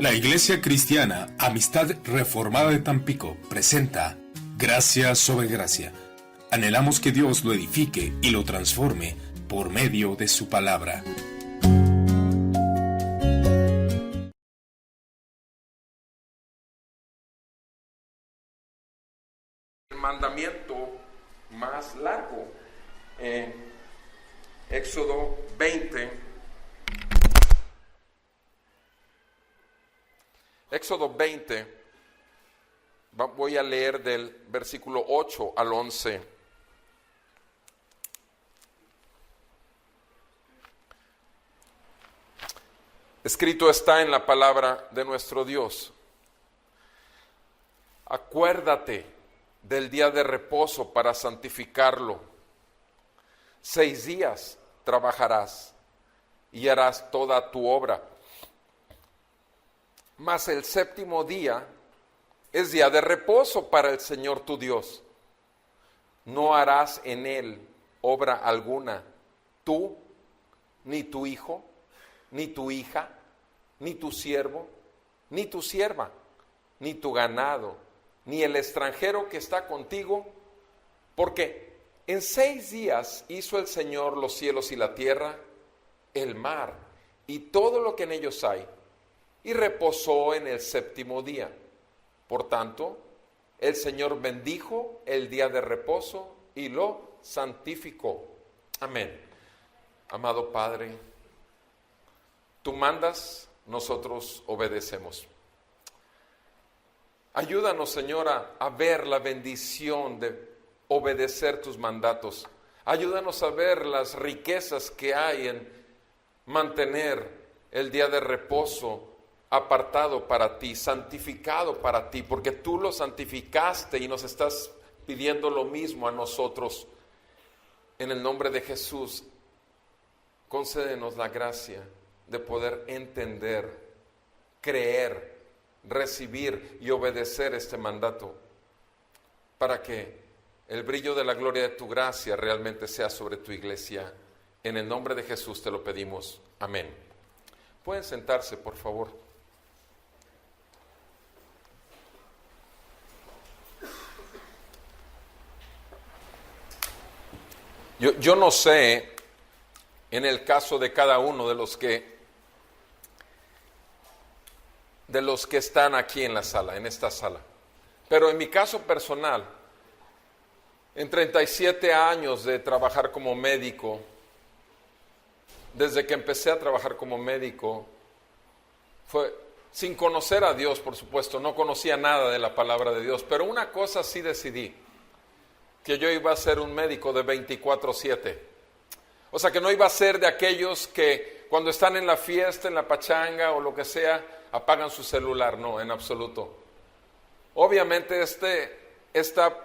La Iglesia Cristiana Amistad Reformada de Tampico presenta Gracia sobre Gracia. Anhelamos que Dios lo edifique y lo transforme por medio de su palabra. El mandamiento más largo, Éxodo 20. Éxodo 20, voy a leer del versículo 8 al 11. Escrito está en la palabra de nuestro Dios: acuérdate del día de reposo para santificarlo. 6 días trabajarás y harás toda tu obra. Mas el séptimo día es día de reposo para el Señor tu Dios. No harás en él obra alguna, tú, ni tu hijo, ni tu hija, ni tu siervo, ni tu sierva, ni tu ganado, ni el extranjero que está contigo, porque en 6 días hizo el Señor los cielos y la tierra, el mar y todo lo que en ellos hay, y reposó en el séptimo día. Por tanto, el Señor bendijo el día de reposo y lo santificó. Amén. Amado Padre, tú mandas, nosotros obedecemos. Ayúdanos, Señora, a ver la bendición de obedecer tus mandatos. Ayúdanos a ver las riquezas que hay en mantener el día de reposo apartado para ti, santificado para ti, porque tú lo santificaste y nos estás pidiendo lo mismo a nosotros. En el nombre de Jesús, concédenos la gracia de poder entender, creer, recibir y obedecer este mandato, para que el brillo de la gloria de tu gracia realmente sea sobre tu iglesia. En el nombre de Jesús te lo pedimos. Amén. Pueden sentarse, por favor. Yo no sé, en el caso de cada uno de los que están aquí en la sala, en esta sala, pero en mi caso personal, en 37 años de trabajar como médico, desde que empecé a trabajar como médico, fue sin conocer a Dios, por supuesto, no conocía nada de la palabra de Dios, pero una cosa sí decidí: que yo iba a ser un médico de 24/7. O sea, que no iba a ser de aquellos que cuando están en la fiesta, en la pachanga o lo que sea, apagan su celular. No, en absoluto. Obviamente esta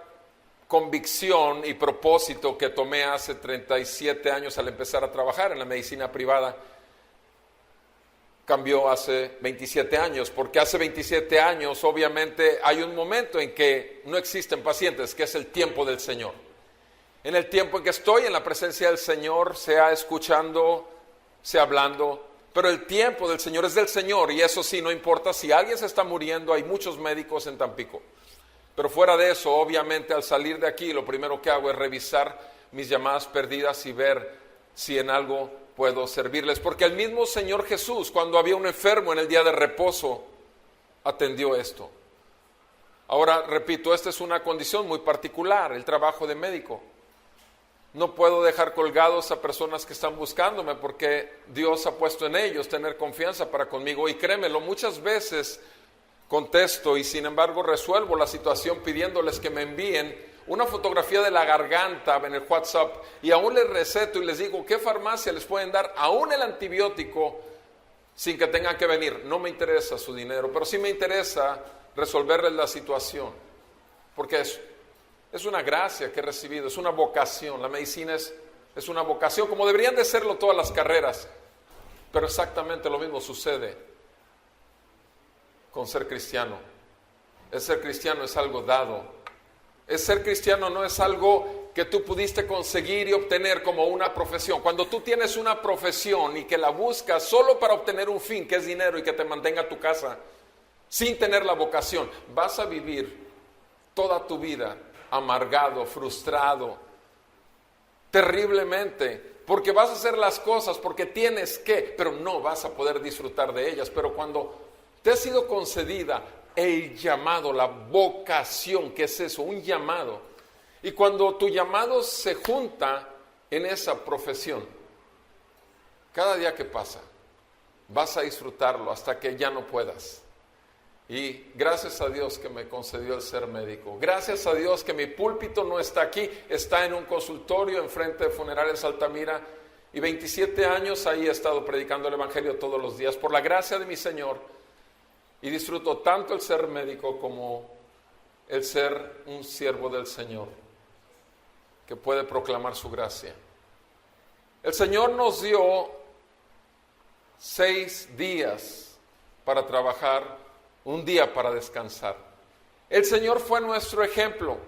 convicción y propósito que tomé hace 37 años al empezar a trabajar en la medicina privada, cambió hace 27 años, porque hace 27 años obviamente hay un momento en que no existen pacientes, que es el tiempo del Señor. En el tiempo en que estoy en la presencia del Señor, sea escuchando, sea hablando, pero el tiempo del Señor es del Señor, y eso sí, no importa si alguien se está muriendo. Hay muchos médicos en Tampico, pero fuera de eso, obviamente al salir de aquí, lo primero que hago es revisar mis llamadas perdidas y ver si en algo puedo servirles, porque el mismo Señor Jesús, cuando había un enfermo en el día de reposo, atendió esto. Ahora, repito, esta es una condición muy particular, el trabajo de médico. No puedo dejar colgados a personas que están buscándome, porque Dios ha puesto en ellos tener confianza para conmigo, y créemelo, muchas veces contesto y sin embargo resuelvo la situación pidiéndoles que me envíen una fotografía de la garganta en el WhatsApp, y aún les receto y les digo qué farmacia les pueden dar aún el antibiótico sin que tengan que venir. No me interesa su dinero, pero sí me interesa resolverles la situación, porque es una gracia que he recibido, es una vocación. La medicina es una vocación, como deberían de serlo todas las carreras, pero exactamente lo mismo sucede con ser cristiano. El ser cristiano es algo dado. El ser cristiano no es algo que tú pudiste conseguir y obtener como una profesión. Cuando tú tienes una profesión y que la buscas solo para obtener un fin, que es dinero y que te mantenga a tu casa, sin tener la vocación, vas a vivir toda tu vida amargado, frustrado, terriblemente, porque vas a hacer las cosas porque tienes que, pero no vas a poder disfrutar de ellas. Pero cuando te ha sido concedida el llamado, la vocación, ¿qué es eso? Un llamado. Y cuando tu llamado se junta en esa profesión, cada día que pasa, vas a disfrutarlo hasta que ya no puedas. Y gracias a Dios que me concedió el ser médico. Gracias a Dios que mi púlpito no está aquí, está en un consultorio enfrente de Funerales Altamira. Y 27 años ahí he estado predicando el Evangelio todos los días, por la gracia de mi Señor. Y disfruto tanto el ser médico como el ser un siervo del Señor, que puede proclamar su gracia. El Señor nos dio 6 días para trabajar, un día para descansar. El Señor fue nuestro ejemplo.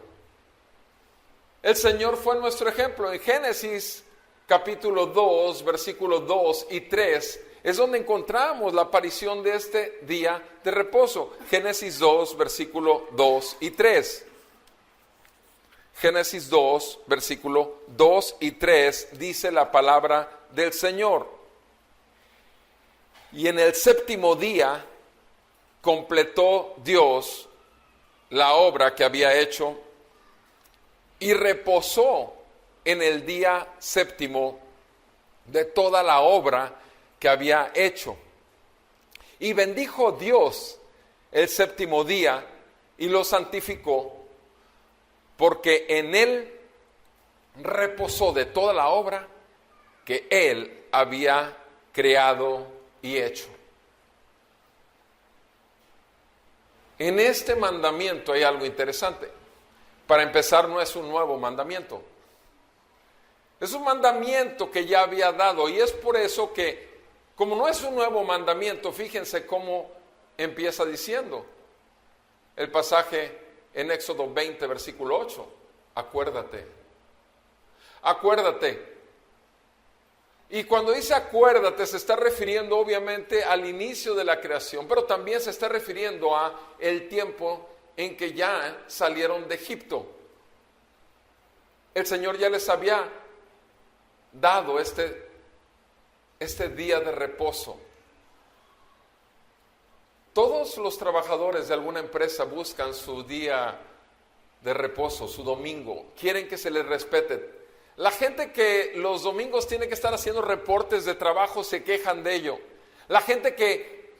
El Señor fue nuestro ejemplo. En Génesis capítulo 2, versículos 2 y 3, es donde encontramos la aparición de este día de reposo. Génesis 2, versículo 2 y 3. Génesis 2, versículo 2 y 3 dice la palabra del Señor. Y en el séptimo día completó Dios la obra que había hecho y reposó en el día séptimo de toda la obra que había hecho. Y bendijo Dios el séptimo día y lo santificó, porque en él reposó de toda la obra que él había creado y hecho. En este mandamiento hay algo interesante. Para empezar, no es un nuevo mandamiento. Es un mandamiento que ya había dado, y es por eso que, como no es un nuevo mandamiento, fíjense cómo empieza diciendo el pasaje en Éxodo 20, versículo 8. Acuérdate. Acuérdate. Y cuando dice acuérdate, se está refiriendo obviamente al inicio de la creación, pero también se está refiriendo a el tiempo en que ya salieron de Egipto. El Señor ya les había dado este día de reposo. Todos los trabajadores de alguna empresa buscan su día de reposo, su domingo. Quieren que se les respete. La gente que los domingos tiene que estar haciendo reportes de trabajo se quejan de ello. La gente que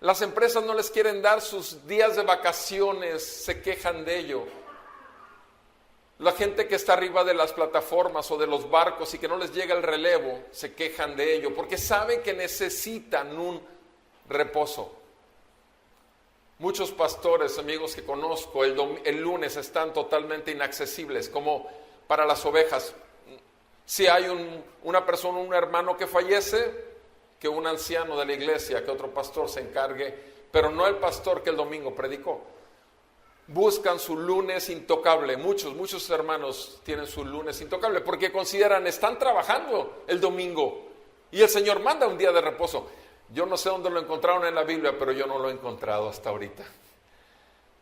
las empresas no les quieren dar sus días de vacaciones se quejan de ello. La gente que está arriba de las plataformas o de los barcos y que no les llega el relevo se quejan de ello porque saben que necesitan un reposo. Muchos pastores, amigos que conozco, el lunes están totalmente inaccesibles, como para las ovejas. Si hay una persona, un hermano que fallece, que un anciano de la iglesia, que otro pastor se encargue, pero no el pastor que el domingo predicó. Buscan su lunes intocable. Muchos hermanos tienen su lunes intocable porque consideran, están trabajando el domingo y el Señor manda un día de reposo. Yo no sé dónde lo encontraron en la Biblia, pero yo no lo he encontrado hasta ahorita.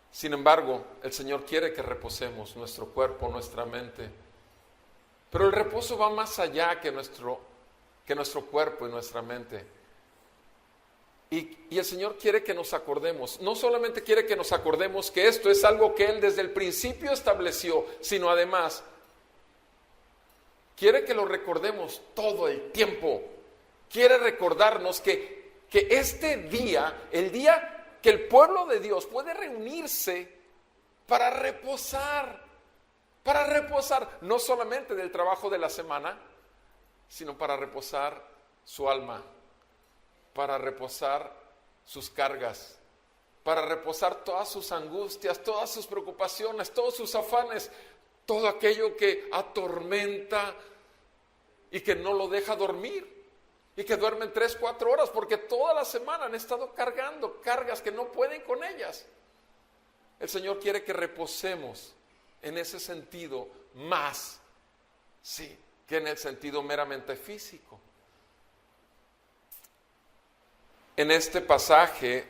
Sin embargo, el Señor quiere que reposemos nuestro cuerpo, nuestra mente. Pero el reposo va más allá que nuestro cuerpo y nuestra mente. Y el Señor quiere que nos acordemos. No solamente quiere que nos acordemos que esto es algo que Él desde el principio estableció, sino además quiere que lo recordemos todo el tiempo. Quiere recordarnos que este día, el día que el pueblo de Dios puede reunirse para reposar, no solamente del trabajo de la semana, sino para reposar su alma, para reposar sus cargas, para reposar todas sus angustias, todas sus preocupaciones, todos sus afanes, todo aquello que atormenta y que no lo deja dormir. Y que duermen 3-4 horas porque toda la semana han estado cargando cargas que no pueden con ellas. El Señor quiere que reposemos en ese sentido más Sí, que en el sentido meramente físico. En este pasaje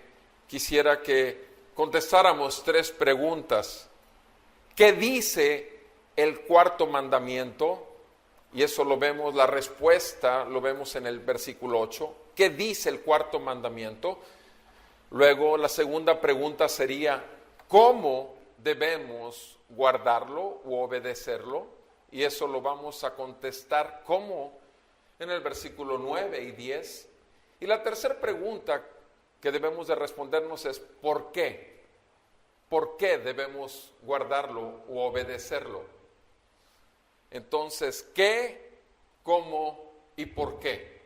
quisiera que contestáramos 3 preguntas. ¿Qué dice el cuarto mandamiento? Y eso lo vemos, la respuesta lo vemos en el versículo 8. ¿Qué dice el cuarto mandamiento? Luego la segunda pregunta sería, ¿cómo debemos guardarlo u obedecerlo? Y eso lo vamos a contestar ¿cómo? En el versículo 9 y 10. Y la tercera pregunta que debemos de respondernos es ¿por qué? ¿Por qué debemos guardarlo u obedecerlo? Entonces, ¿qué, cómo y por qué?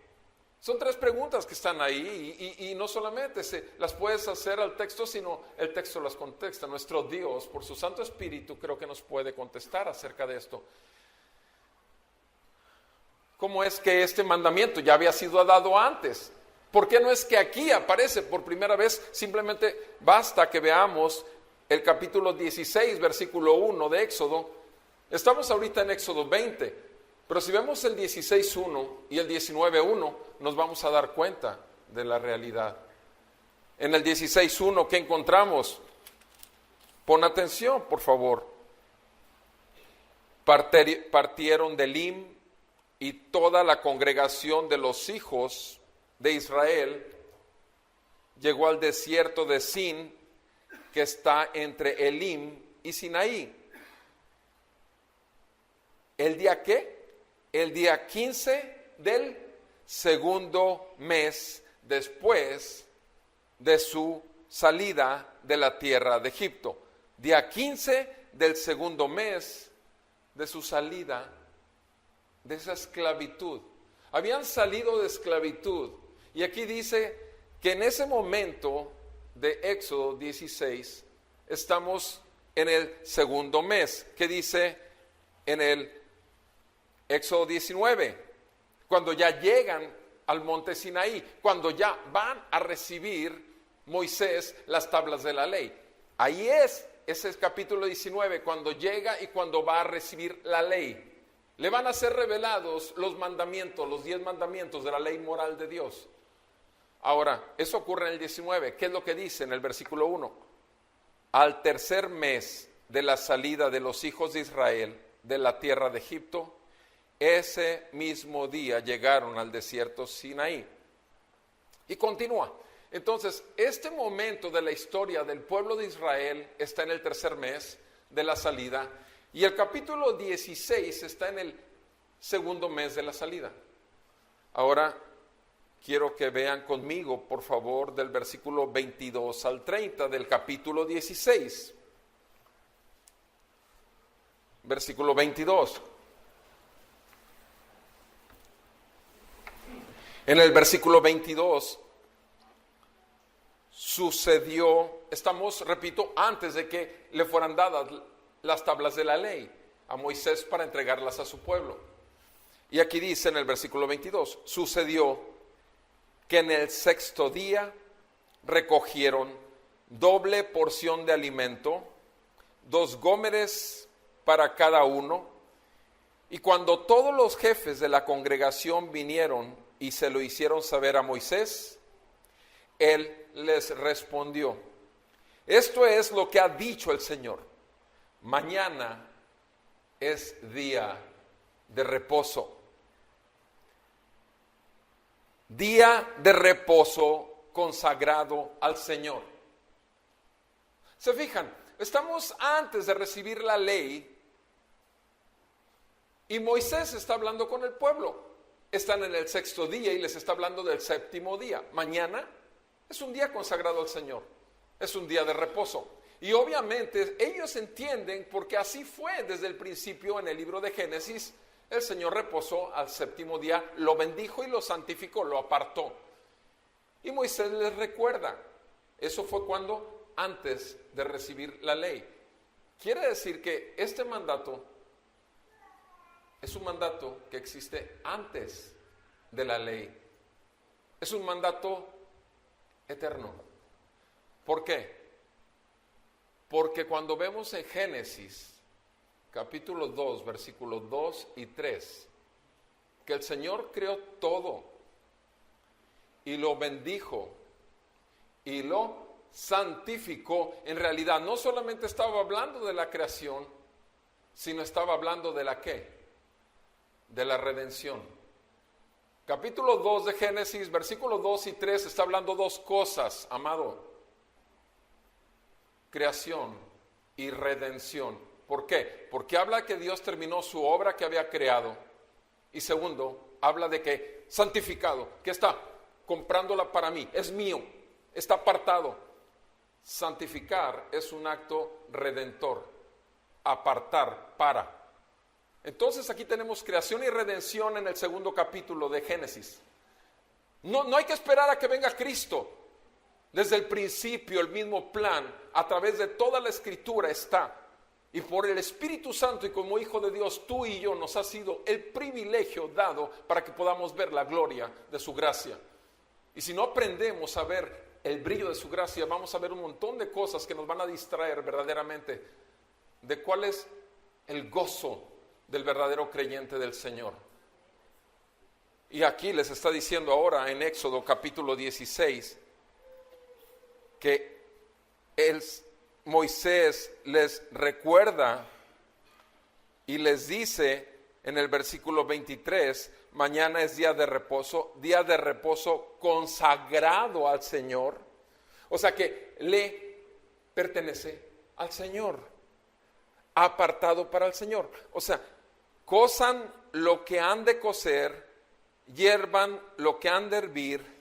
Son 3 preguntas que están ahí y no solamente las puedes hacer al texto, sino el texto las contesta. Nuestro Dios, por su Santo Espíritu, creo que nos puede contestar acerca de esto. ¿Cómo es que este mandamiento ya había sido dado antes? ¿Por qué no es que aquí aparece por primera vez? Simplemente basta que veamos el capítulo 16, versículo 1 de Éxodo. Estamos ahorita en Éxodo 20, pero si vemos el 16.1 y el 19.1, nos vamos a dar cuenta de la realidad. En el 16.1, ¿qué encontramos? Pon atención, por favor. Partieron de Elim y toda la congregación de los hijos de Israel llegó al desierto de Sin, que está entre Elim y Sinaí. ¿El día qué? El día 15 del segundo mes después de su salida de la tierra de Egipto. Día 15 del segundo mes de su salida de esa esclavitud. Habían salido de esclavitud. Y aquí dice que en ese momento de Éxodo 16 estamos en el segundo mes. ¿Qué dice en el Éxodo 19? Cuando ya llegan al monte Sinaí, cuando ya van a recibir Moisés las tablas de la ley. Ahí ese es el capítulo 19, cuando llega y cuando va a recibir la ley. Le van a ser revelados los mandamientos, los 10 mandamientos de la ley moral de Dios. Ahora, eso ocurre en el 19. ¿Qué es lo que dice en el versículo 1? Al tercer mes de la salida de los hijos de Israel de la tierra de Egipto, ese mismo día llegaron al desierto Sinaí. Y continúa. Entonces, este momento de la historia del pueblo de Israel está en el tercer mes de la salida. Y el capítulo 16 está en el segundo mes de la salida. Ahora, quiero que vean conmigo, por favor, del versículo 22 al 30 del capítulo 16. Versículo 22. En el versículo 22 sucedió, estamos, repito, antes de que le fueran dadas las tablas de la ley a Moisés para entregarlas a su pueblo. Y aquí dice en el versículo 22, sucedió que en el sexto día recogieron doble porción de alimento, 2 gómeres para cada uno, y cuando todos los jefes de la congregación vinieron y se lo hicieron saber a Moisés, él les respondió, esto es lo que ha dicho el Señor, mañana es día de reposo. Día de reposo consagrado al Señor. ¿Se fijan? Estamos antes de recibir la ley y Moisés está hablando con el pueblo. Están en el sexto día y les está hablando del séptimo día. Mañana es un día consagrado al Señor. Es un día de reposo. Y obviamente ellos entienden, porque así fue desde el principio en el libro de Génesis, el Señor reposó al séptimo día, lo bendijo y lo santificó, lo apartó. Y Moisés les recuerda, eso fue cuando antes de recibir la ley. Quiere decir que este mandato es un mandato que existe antes de la ley. Es un mandato eterno. ¿Por qué? Porque cuando vemos en Génesis capítulo 2, versículos 2 y 3, que el Señor creó todo y lo bendijo y lo santificó. En realidad no solamente estaba hablando de la creación, sino estaba hablando de la ¿qué? De la redención. Capítulo 2 de Génesis, versículos 2 y 3 está hablando dos cosas, amado: creación y redención. ¿Por qué? Porque habla que Dios terminó su obra que había creado. Y segundo, habla de que santificado, que está comprándola para mí, es mío, está apartado. Santificar es un acto redentor, apartar para. Entonces aquí tenemos creación y redención en el segundo capítulo de Génesis. No hay que esperar a que venga Cristo. Desde el principio el mismo plan, a través de toda la Escritura está. Y por el Espíritu Santo y como hijo de Dios, tú y yo nos ha sido el privilegio dado para que podamos ver la gloria de su gracia. Y si no aprendemos a ver el brillo de su gracia, vamos a ver un montón de cosas que nos van a distraer verdaderamente de cuál es el gozo del verdadero creyente del Señor. Y aquí les está diciendo ahora en Éxodo capítulo 16 que Moisés les recuerda y les dice en el versículo 23, mañana es día de reposo consagrado al Señor. O sea que le pertenece al Señor, apartado para el Señor. O sea, cosan lo que han de cocer, hiervan lo que han de hervir,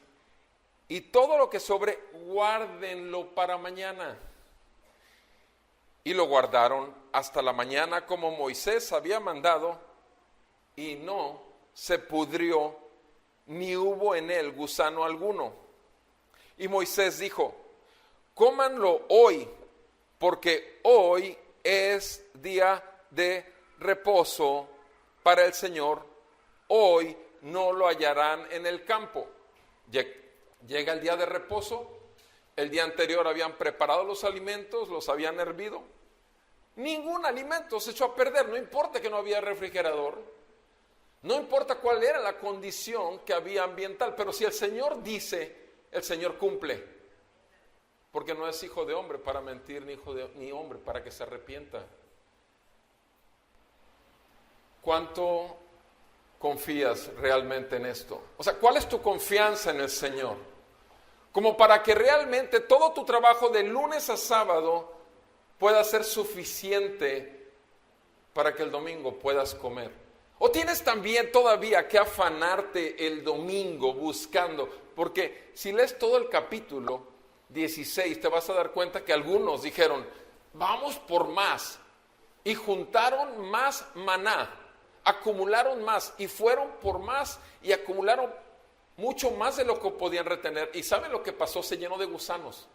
y todo lo que sobre, guárdenlo para mañana. Y lo guardaron hasta la mañana como Moisés había mandado, y no se pudrió, ni hubo en él gusano alguno. Y Moisés dijo: cómanlo hoy, porque hoy es día de reposo para el Señor, hoy no lo hallarán en el campo. Llega el día de reposo, el día anterior habían preparado los alimentos, los habían hervido, ningún alimento se echó a perder, no importa que no había refrigerador, no importa cuál era la condición que había ambiental, pero si el Señor dice, el Señor cumple, porque no es hijo de hombre para mentir, ni hombre para que se arrepienta. ¿Cuánto confías realmente en esto? O sea, ¿cuál es tu confianza en el Señor? Como para que realmente todo tu trabajo de lunes a sábado pueda ser suficiente para que el domingo puedas comer. ¿O tienes también todavía que afanarte el domingo buscando? Porque si lees todo el capítulo 16 te vas a dar cuenta que algunos dijeron, vamos por más, y juntaron más maná, acumularon más y fueron por más y acumularon mucho más de lo que podían retener. ¿Y saben lo que pasó? Se llenó de gusanos,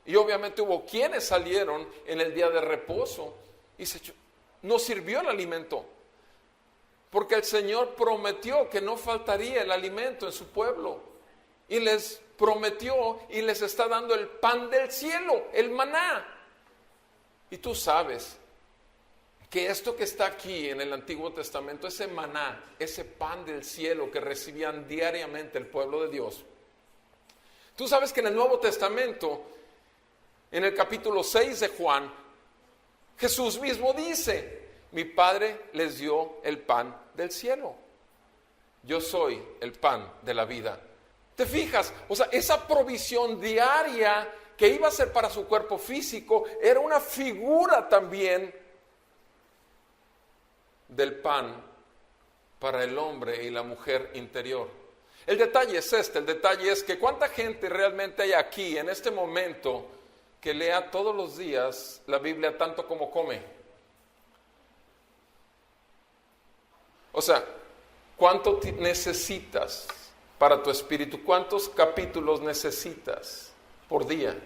y obviamente hubo quienes salieron en el día de reposo y no sirvió el alimento, porque el Señor prometió que no faltaría el alimento en su pueblo, y les prometió y les está dando el pan del cielo, el maná. Y tú sabes que esto que está aquí en el Antiguo Testamento, ese maná, ese pan del cielo que recibían diariamente el pueblo de Dios, tú sabes que en el Nuevo Testamento, en el capítulo 6 de Juan, Jesús mismo dice, mi Padre les dio el pan del cielo. Yo soy el pan de la vida. ¿Te fijas? O sea, esa provisión diaria que iba a ser para su cuerpo físico era una figura también del pan para el hombre y la mujer interior. El detalle es el detalle es que cuánta gente realmente hay aquí en este momento que lea todos los días la Biblia tanto como come. O sea, ¿cuánto necesitas para tu espíritu? ¿Cuántos capítulos necesitas por día?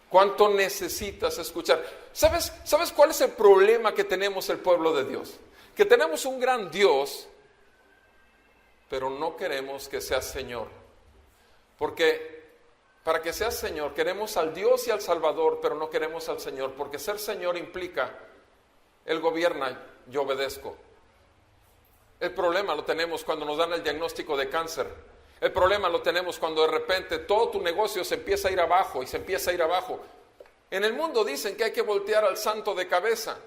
¿Cuánto necesitas escuchar? ¿Sabes cuál es el problema que tenemos el pueblo de Dios? Que tenemos un gran Dios, pero no queremos que sea Señor. Porque para que seas Señor. Queremos al Dios y al Salvador, pero no queremos al Señor, porque ser Señor implica, Él gobierna, yo obedezco. El problema lo tenemos cuando nos dan el diagnóstico de cáncer. El problema lo tenemos cuando de repente todo tu negocio se empieza a ir abajo y se empieza a ir abajo. En el mundo dicen que hay que voltear al santo de cabeza,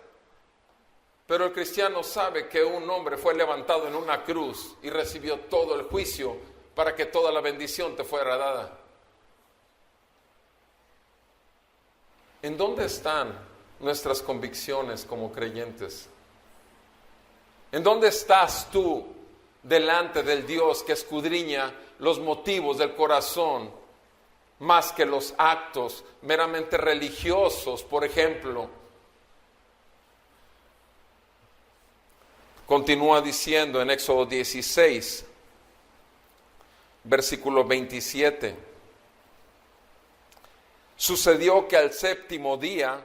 pero el cristiano sabe que un hombre fue levantado en una cruz y recibió todo el juicio para que toda la bendición te fuera dada. ¿En dónde están nuestras convicciones como creyentes? ¿En dónde estás tú delante del Dios que escudriña los motivos del corazón más que los actos meramente religiosos, por ejemplo? Continúa diciendo en Éxodo 16, versículo 27. Sucedió que al séptimo día,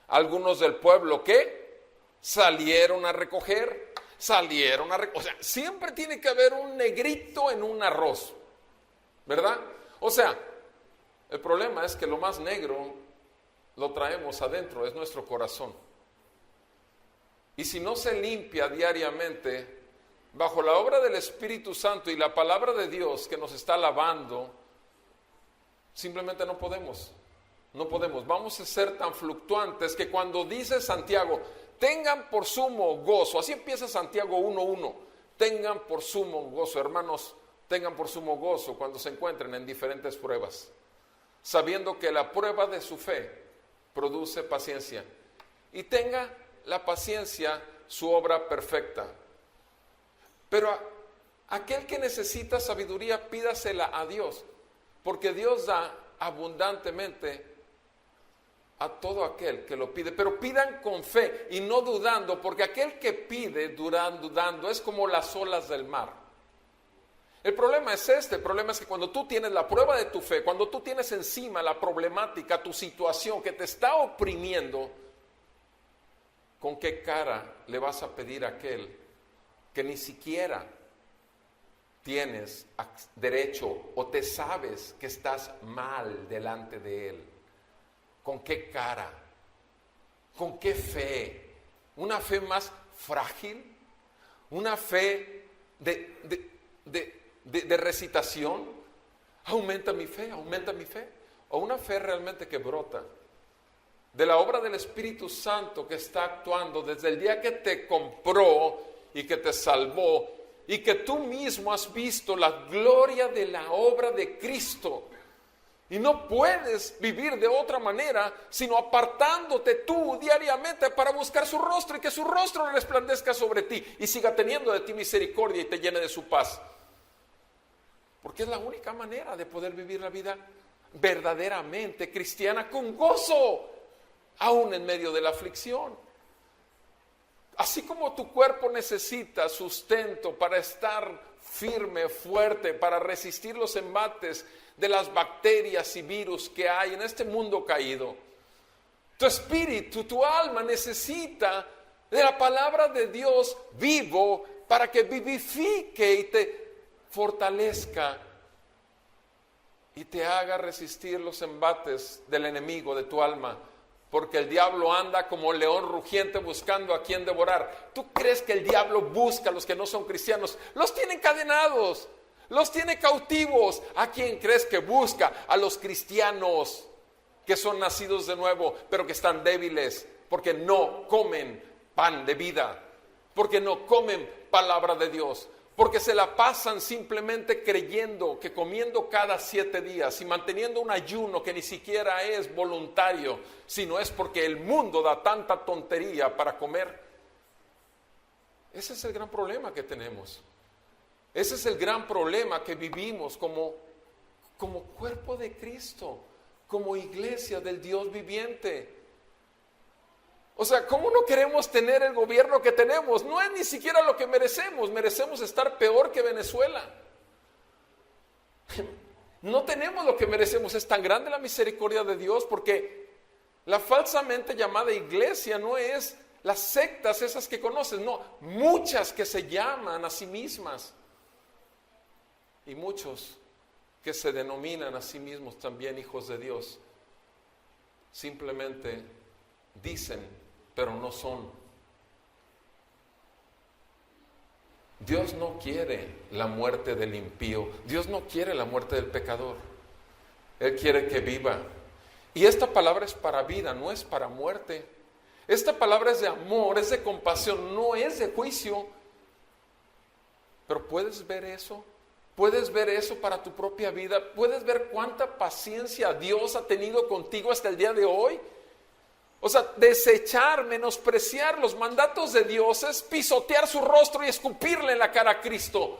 algunos del pueblo, ¿qué? Salieron a recoger. O sea, siempre tiene que haber un negrito en un arroz, ¿verdad? O sea, el problema es que lo más negro lo traemos adentro, es nuestro corazón. Y si no se limpia diariamente, bajo la obra del Espíritu Santo y la palabra de Dios que nos está lavando, simplemente no podemos. Vamos a ser tan fluctuantes que cuando dice Santiago, tengan por sumo gozo, así empieza Santiago 1:1, tengan por sumo gozo, hermanos, tengan por sumo gozo cuando se encuentren en diferentes pruebas, sabiendo que la prueba de su fe produce paciencia, y tenga la paciencia su obra perfecta. Pero aquel que necesita sabiduría, pídasela a Dios, porque Dios da abundantemente a todo aquel que lo pide, pero pidan con fe y no dudando, porque aquel que pide dudando es como las olas del mar. El problema es el problema es que cuando tú tienes la prueba de tu fe, cuando tú tienes encima la problemática, tu situación que te está oprimiendo, ¿con qué cara le vas a pedir a aquel que ni siquiera tienes derecho o te sabes que estás mal delante de él? ¿Con qué cara? ¿Con qué fe? ¿Una fe más frágil? ¿Una fe de recitación? Aumenta mi fe. O una fe realmente que brota de la obra del Espíritu Santo que está actuando desde el día que te compró y que te salvó y que tú mismo has visto la gloria de la obra de Cristo. Y no puedes vivir de otra manera, sino apartándote tú diariamente para buscar su rostro y que su rostro resplandezca sobre ti y siga teniendo de ti misericordia y te llene de su paz. Porque es la única manera de poder vivir la vida verdaderamente cristiana con gozo, aún en medio de la aflicción. Así como tu cuerpo necesita sustento para estar firme, fuerte, para resistir los embates de las bacterias y virus que hay en este mundo caído, tu espíritu, tu alma necesita de la palabra de Dios vivo para que vivifique y te fortalezca y te haga resistir los embates del enemigo de tu alma. Porque el diablo anda como león rugiente buscando a quien devorar. ¿Tú crees que el diablo busca a los que no son cristianos? Los tiene encadenados, los tiene cautivos. ¿A quién crees que busca? A los cristianos que son nacidos de nuevo, pero que están débiles, porque no comen pan de vida, porque no comen palabra de Dios, porque se la pasan simplemente creyendo que comiendo cada 7 días y manteniendo un ayuno que ni siquiera es voluntario, sino es porque el mundo da tanta tontería para comer. Ese es el gran problema que tenemos. Ese es el gran problema que vivimos como cuerpo de Cristo, como iglesia del Dios viviente. O sea, ¿cómo no queremos tener el gobierno que tenemos? No es ni siquiera lo que merecemos. Merecemos estar peor que Venezuela. No tenemos lo que merecemos. Es tan grande la misericordia de Dios, porque la falsamente llamada iglesia no es las sectas esas que conoces, no, muchas que se llaman a sí mismas. Y muchos que se denominan a sí mismos también hijos de Dios, simplemente dicen, pero no son. Dios no quiere la muerte del impío, Dios no quiere la muerte del pecador. Él quiere que viva. Y esta palabra es para vida, no es para muerte. Esta palabra es de amor, es de compasión, no es de juicio. Pero ¿puedes ver eso? ¿Puedes ver eso para tu propia vida? ¿Puedes ver cuánta paciencia Dios ha tenido contigo hasta el día de hoy? O sea, desechar, menospreciar los mandatos de Dios es pisotear su rostro y escupirle en la cara a Cristo.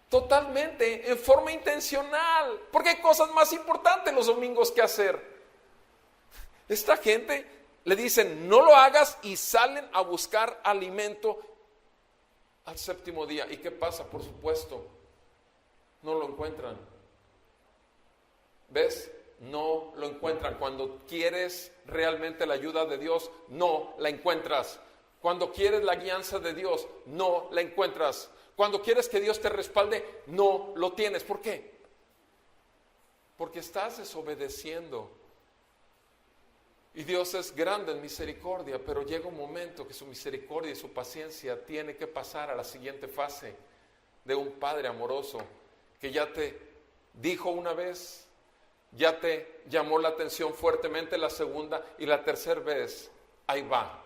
Totalmente, en forma intencional. Porque hay cosas más importantes los domingos que hacer. Esta gente le dicen, no lo hagas, y salen a buscar alimento al séptimo día. ¿Y qué pasa? Por supuesto, no lo encuentran. ¿Ves? No lo encuentran. Cuando quieres realmente la ayuda de Dios, no la encuentras. Cuando quieres la guianza de Dios, no la encuentras. Cuando quieres que Dios te respalde, no lo tienes. ¿Por qué? Porque estás desobedeciendo. Y Dios es grande en misericordia, pero llega un momento que su misericordia y su paciencia tiene que pasar a la siguiente fase de un Padre amoroso que ya te dijo una vez, ya te llamó la atención fuertemente la segunda, y la tercera vez, ahí va.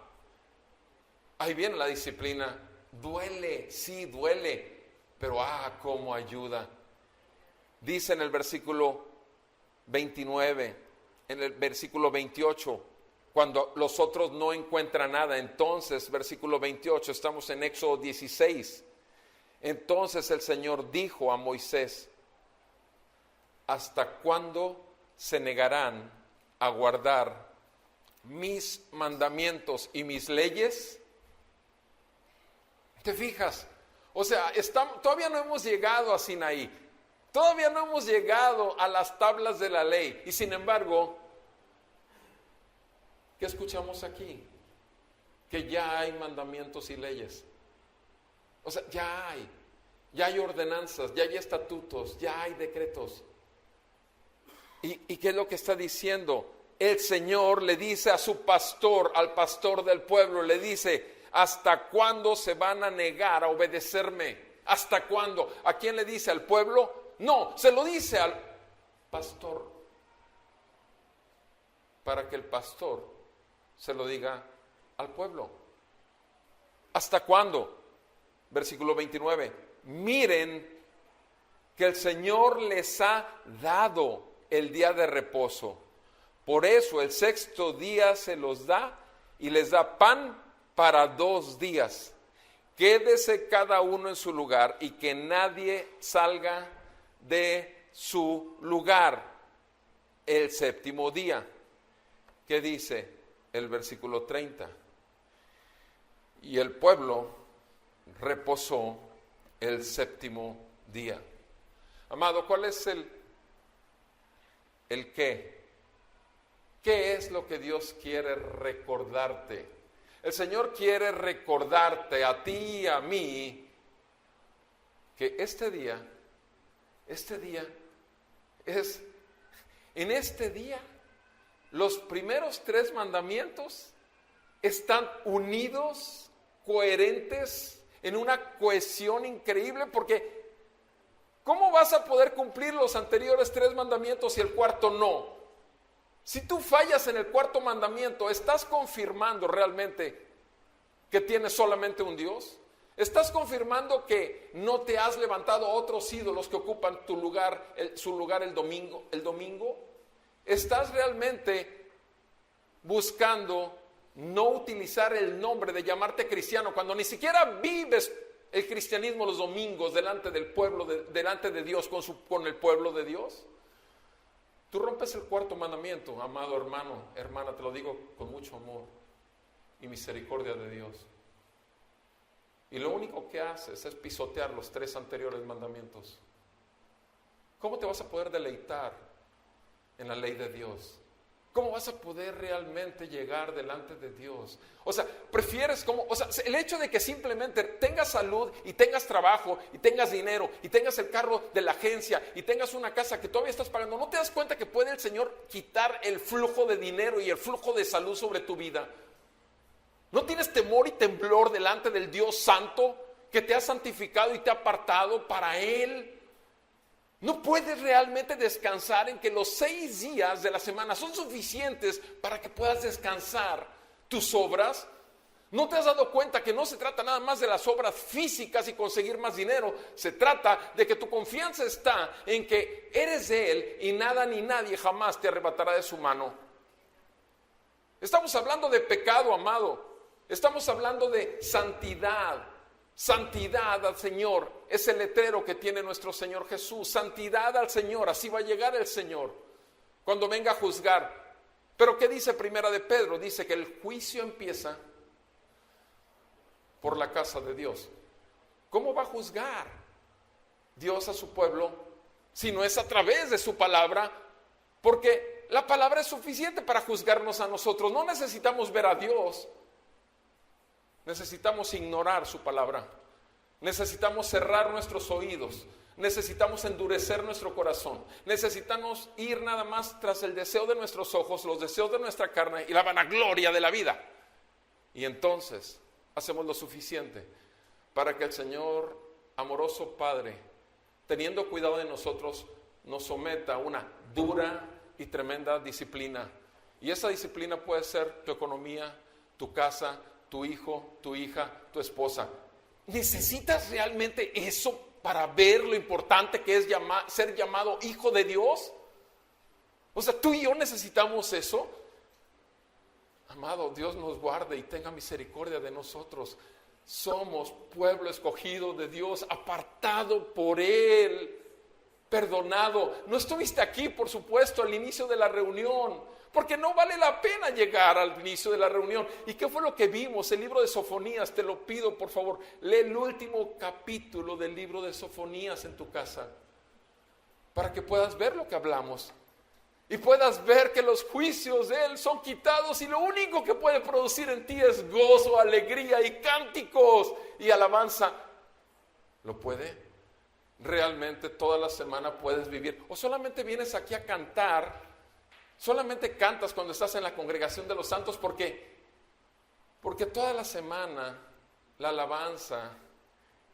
Ahí viene la disciplina. Duele, sí, duele, pero cómo ayuda. Dice en el versículo 29, en el versículo 28, cuando los otros no encuentran nada, entonces, versículo 28, estamos en Éxodo 16. Entonces el Señor dijo a Moisés, ¿hasta cuándo se negarán a guardar mis mandamientos y mis leyes? ¿Te fijas? O sea, todavía no hemos llegado a Sinaí, todavía no hemos llegado a las tablas de la ley, y sin embargo, ¿qué escuchamos aquí? Que ya hay mandamientos y leyes. O sea, ya hay ordenanzas, ya hay estatutos, ya hay decretos. ¿Y qué es lo que está diciendo? El Señor le dice a su pastor, al pastor del pueblo, le dice, ¿hasta cuándo se van a negar a obedecerme? ¿Hasta cuándo? ¿A quién le dice? ¿Al pueblo? No, se lo dice al pastor, para que el pastor se lo diga al pueblo. ¿Hasta cuándo? Versículo 29. Miren que el Señor les ha dado el día de reposo. Por eso el sexto día se los da y les da pan para 2 días. Quédese cada uno en su lugar y que nadie salga de su lugar el séptimo día. ¿Qué dice el versículo 30? Y el pueblo reposó el séptimo día. Amado, ¿cuál es el qué? ¿Qué es lo que Dios quiere recordarte? El Señor quiere recordarte a ti y a mí que este día es, en este día, los primeros 3 mandamientos están unidos, coherentes, en una cohesión increíble, porque ¿cómo vas a poder cumplir los anteriores 3 mandamientos y el cuarto no? Si tú fallas en el cuarto mandamiento, ¿estás confirmando realmente que tienes solamente un Dios? ¿Estás confirmando que no te has levantado otros ídolos que ocupan tu lugar, su lugar el domingo? ¿Estás realmente buscando no utilizar el nombre de llamarte cristiano cuando ni siquiera vives el cristianismo los domingos delante del pueblo, delante de Dios, con el pueblo de Dios? Tú rompes el cuarto mandamiento, amado hermano, hermana, te lo digo con mucho amor y misericordia de Dios. Y lo único que haces es pisotear los 3 anteriores mandamientos. ¿Cómo te vas a poder deleitar en la ley de Dios? ¿cómo vas a poder realmente llegar delante de Dios? O sea, prefieres el hecho de que simplemente tengas salud y tengas trabajo y tengas dinero y tengas el carro de la agencia y tengas una casa que todavía estás pagando, ¿no te das cuenta que puede el Señor quitar el flujo de dinero y el flujo de salud sobre tu vida? ¿No tienes temor y temblor delante del Dios Santo que te ha santificado y te ha apartado para Él? ¿No puedes realmente descansar en que los 6 días de la semana son suficientes para que puedas descansar tus obras? ¿No te has dado cuenta que no se trata nada más de las obras físicas y conseguir más dinero? Se trata de que tu confianza está en que eres de Él y nada ni nadie jamás te arrebatará de su mano. Estamos hablando de pecado, amado. Estamos hablando de santidad. Santidad al Señor es el letrero que tiene nuestro Señor Jesús. Santidad al Señor, así va a llegar el Señor cuando venga a juzgar. Pero ¿qué dice Primera de Pedro? Dice que el juicio empieza por la casa de Dios. ¿Cómo va a juzgar Dios a su pueblo si no es a través de su palabra? Porque la palabra es suficiente para juzgarnos a nosotros. No necesitamos ver a Dios. Necesitamos ignorar su palabra. Necesitamos cerrar nuestros oídos. Necesitamos endurecer nuestro corazón. Necesitamos ir nada más tras el deseo de nuestros ojos, los deseos de nuestra carne y la vanagloria de la vida. Y entonces hacemos lo suficiente para que el Señor, amoroso Padre, teniendo cuidado de nosotros, nos someta a una dura y tremenda disciplina. Y esa disciplina puede ser tu economía, tu casa, tu hijo, tu hija, tu esposa. ¿Necesitas realmente eso para ver lo importante que es ser llamado hijo de Dios? O sea, tú y yo necesitamos eso. Amado, Dios nos guarde y tenga misericordia de nosotros. Somos pueblo escogido de Dios, apartado por Él, perdonado. No estuviste aquí, por supuesto, al inicio de la reunión, porque no vale la pena llegar al inicio de la reunión. ¿Y qué fue lo que vimos? El libro de Sofonías, te lo pido por favor, lee el último capítulo del libro de Sofonías en tu casa, para que puedas ver lo que hablamos y puedas ver que los juicios de Él son quitados y lo único que puede producir en ti es gozo, alegría y cánticos y alabanza. ¿Lo puede? ¿Realmente toda la semana puedes vivir? ¿O solamente vienes aquí a cantar? Solamente cantas cuando estás en la congregación de los santos porque toda la semana la alabanza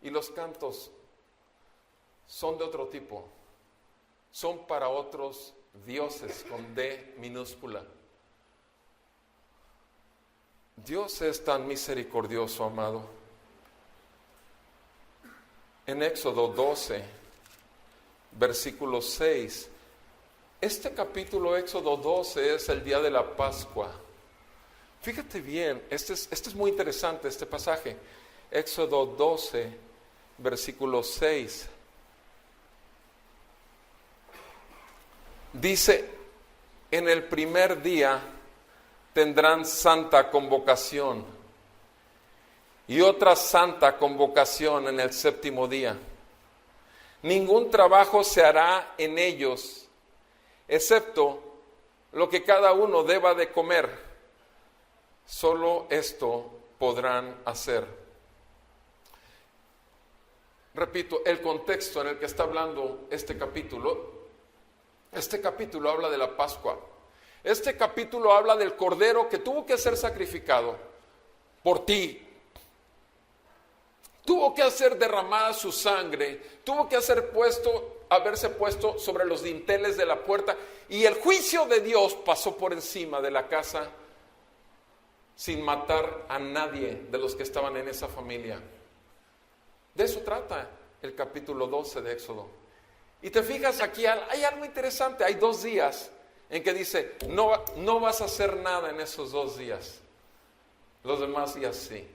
y los cantos son de otro tipo, son para otros dioses con D minúscula. Dios es tan misericordioso, amado. En Éxodo 12, versículo 6, este capítulo Éxodo 12 es el día de la Pascua. Fíjate bien, este es muy interesante este pasaje. Éxodo 12, versículo 6. Dice, en el primer día tendrán santa convocación y otra santa convocación en el séptimo día. Ningún trabajo se hará en ellos, excepto lo que cada uno deba de comer. Solo esto podrán hacer. Repito, el contexto en el que está hablando este capítulo habla de la Pascua. Este capítulo habla del cordero que tuvo que ser sacrificado por ti. Tuvo que hacer derramada su sangre, tuvo que haberse puesto sobre los dinteles de la puerta, y el juicio de Dios pasó por encima de la casa sin matar a nadie de los que estaban en esa familia. De eso trata el capítulo 12 de Éxodo. Y te fijas aquí, hay algo interesante. Hay 2 días en que dice, no vas a hacer nada en esos 2 días. Los demás días sí.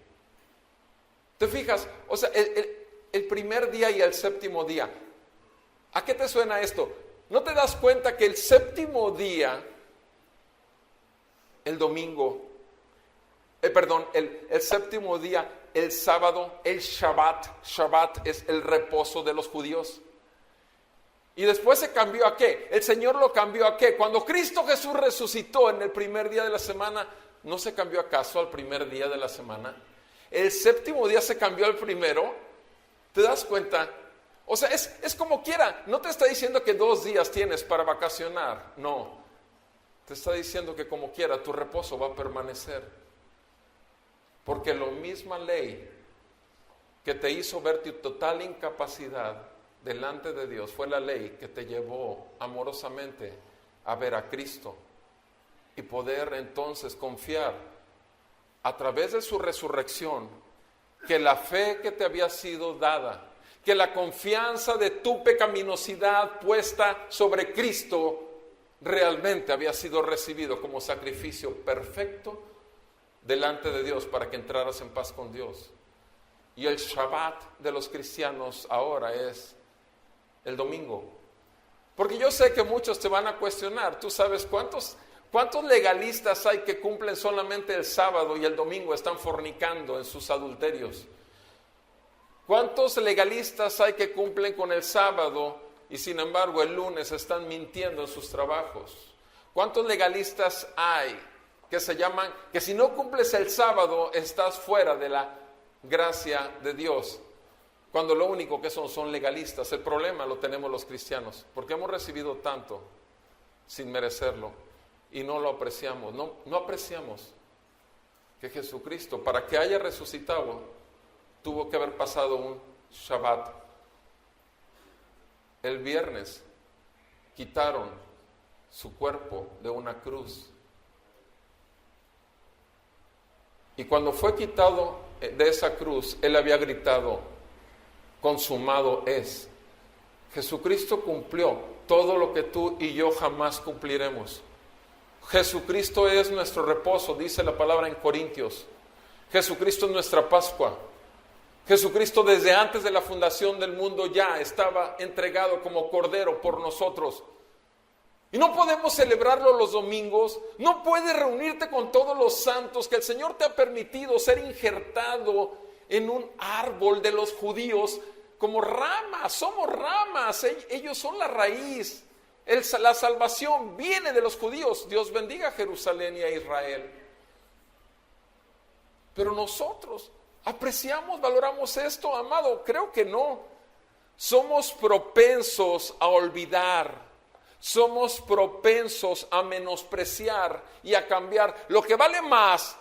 ¿Te fijas? O sea, el primer día y el séptimo día. ¿A qué te suena esto? ¿No te das cuenta que el séptimo día, el domingo, el séptimo día, el sábado, el Shabbat es el reposo de los judíos? ¿Y después se cambió a qué? El Señor lo cambió a qué. Cuando Cristo Jesús resucitó en el primer día de la semana, ¿no se cambió acaso al primer día de la semana? El séptimo día se cambió al primero. ¿Te das cuenta? O sea, es como quiera. No te está diciendo que 2 días tienes para vacacionar. No. Te está diciendo que como quiera tu reposo va a permanecer. Porque la misma ley que te hizo ver tu total incapacidad delante de Dios fue la ley que te llevó amorosamente a ver a Cristo y poder entonces confiar a través de su resurrección que la fe que te había sido dada, que la confianza de tu pecaminosidad puesta sobre Cristo realmente había sido recibido como sacrificio perfecto delante de Dios para que entraras en paz con Dios. Y el Shabbat de los cristianos ahora es el domingo. Porque yo sé que muchos te van a cuestionar. ¿Tú sabes cuántos legalistas hay que cumplen solamente el sábado y el domingo están fornicando en sus adulterios? ¿Cuántos legalistas hay que cumplen con el sábado y sin embargo el lunes están mintiendo en sus trabajos? ¿Cuántos legalistas hay que se llaman, que si no cumples el sábado estás fuera de la gracia de Dios? Cuando lo único que son legalistas. El problema lo tenemos los cristianos, porque hemos recibido tanto sin merecerlo y no lo apreciamos. No apreciamos que Jesucristo, para que haya resucitado, tuvo que haber pasado un Shabbat. El viernes quitaron su cuerpo de una cruz. Y cuando fue quitado de esa cruz, él había gritado: consumado es. Jesucristo cumplió todo lo que tú y yo jamás cumpliremos. Jesucristo es nuestro reposo, dice la palabra en Corintios. Jesucristo es nuestra Pascua. Jesucristo desde antes de la fundación del mundo ya estaba entregado como cordero por nosotros. Y no podemos celebrarlo los domingos, no puedes reunirte con todos los santos que el Señor te ha permitido ser injertado en un árbol de los judíos como ramas. Somos ramas, ellos son la raíz. La salvación viene de los judíos. Dios bendiga a Jerusalén y a Israel. Pero nosotros apreciamos, valoramos esto, amado. Creo que no. Somos propensos a olvidar. Somos propensos a menospreciar y a cambiar lo que vale más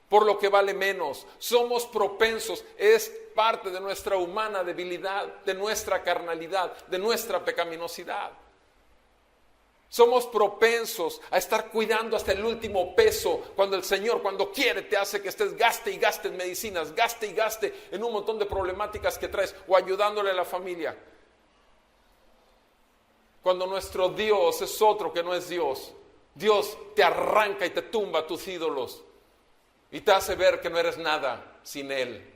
por lo que vale menos. Somos propensos, es parte de nuestra humana debilidad, de nuestra carnalidad, de nuestra pecaminosidad. Somos propensos a estar cuidando hasta el último peso, cuando el Señor, cuando quiere, te hace que estés gaste y gaste en medicinas, gaste y gaste en un montón de problemáticas que traes, o ayudándole a la familia. Cuando nuestro Dios es otro que no es Dios, Dios te arranca y te tumba tus ídolos y te hace ver que no eres nada sin Él.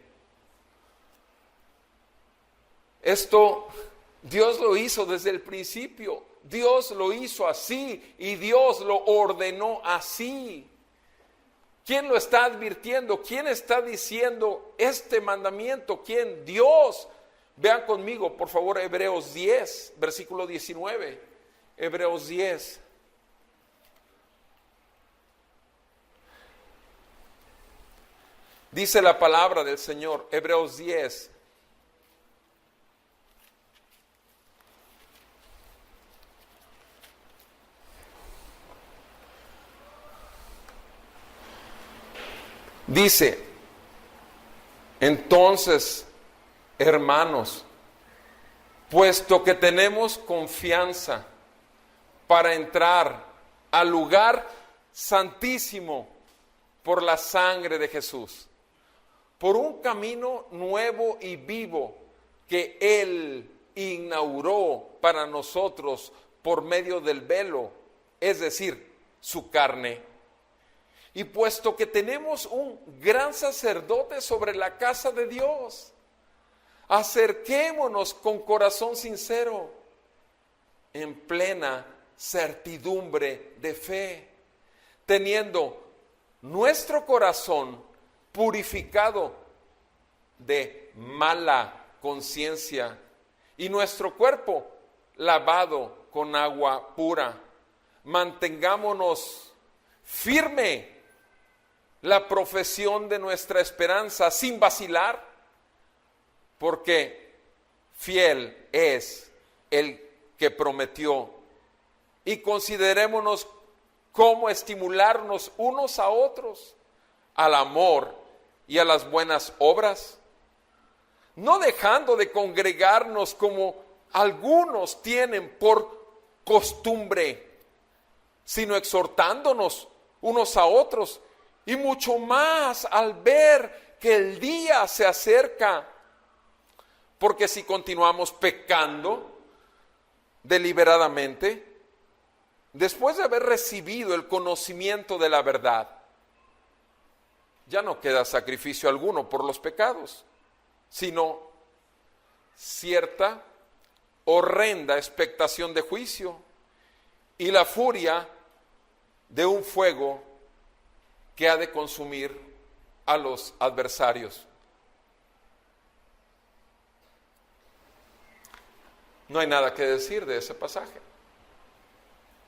Esto Dios lo hizo desde el principio. Dios lo hizo así y Dios lo ordenó así. ¿Quién lo está advirtiendo? ¿Quién está diciendo este mandamiento? ¿Quién? Dios. Vean conmigo, por favor, Hebreos 10, versículo 19. Hebreos 10. Dice la palabra del Señor, Hebreos 10. Dice, entonces, hermanos, puesto que tenemos confianza para entrar al lugar santísimo por la sangre de Jesús, por un camino nuevo y vivo que Él inauguró para nosotros por medio del velo, es decir, su carne. Y puesto que tenemos un gran sacerdote sobre la casa de Dios, acerquémonos con corazón sincero, en plena certidumbre de fe, teniendo nuestro corazón purificado de mala conciencia y nuestro cuerpo lavado con agua pura. Mantengámonos firme la profesión de nuestra esperanza sin vacilar, porque fiel es el que prometió. Y considerémonos cómo estimularnos unos a otros al amor y a las buenas obras, no dejando de congregarnos como algunos tienen por costumbre, sino exhortándonos unos a otros, y mucho más al ver que el día se acerca. Porque si continuamos pecando deliberadamente, después de haber recibido el conocimiento de la verdad, ya no queda sacrificio alguno por los pecados, sino cierta horrenda expectación de juicio y la furia de un fuego que ha de consumir a los adversarios. No hay nada que decir de ese pasaje.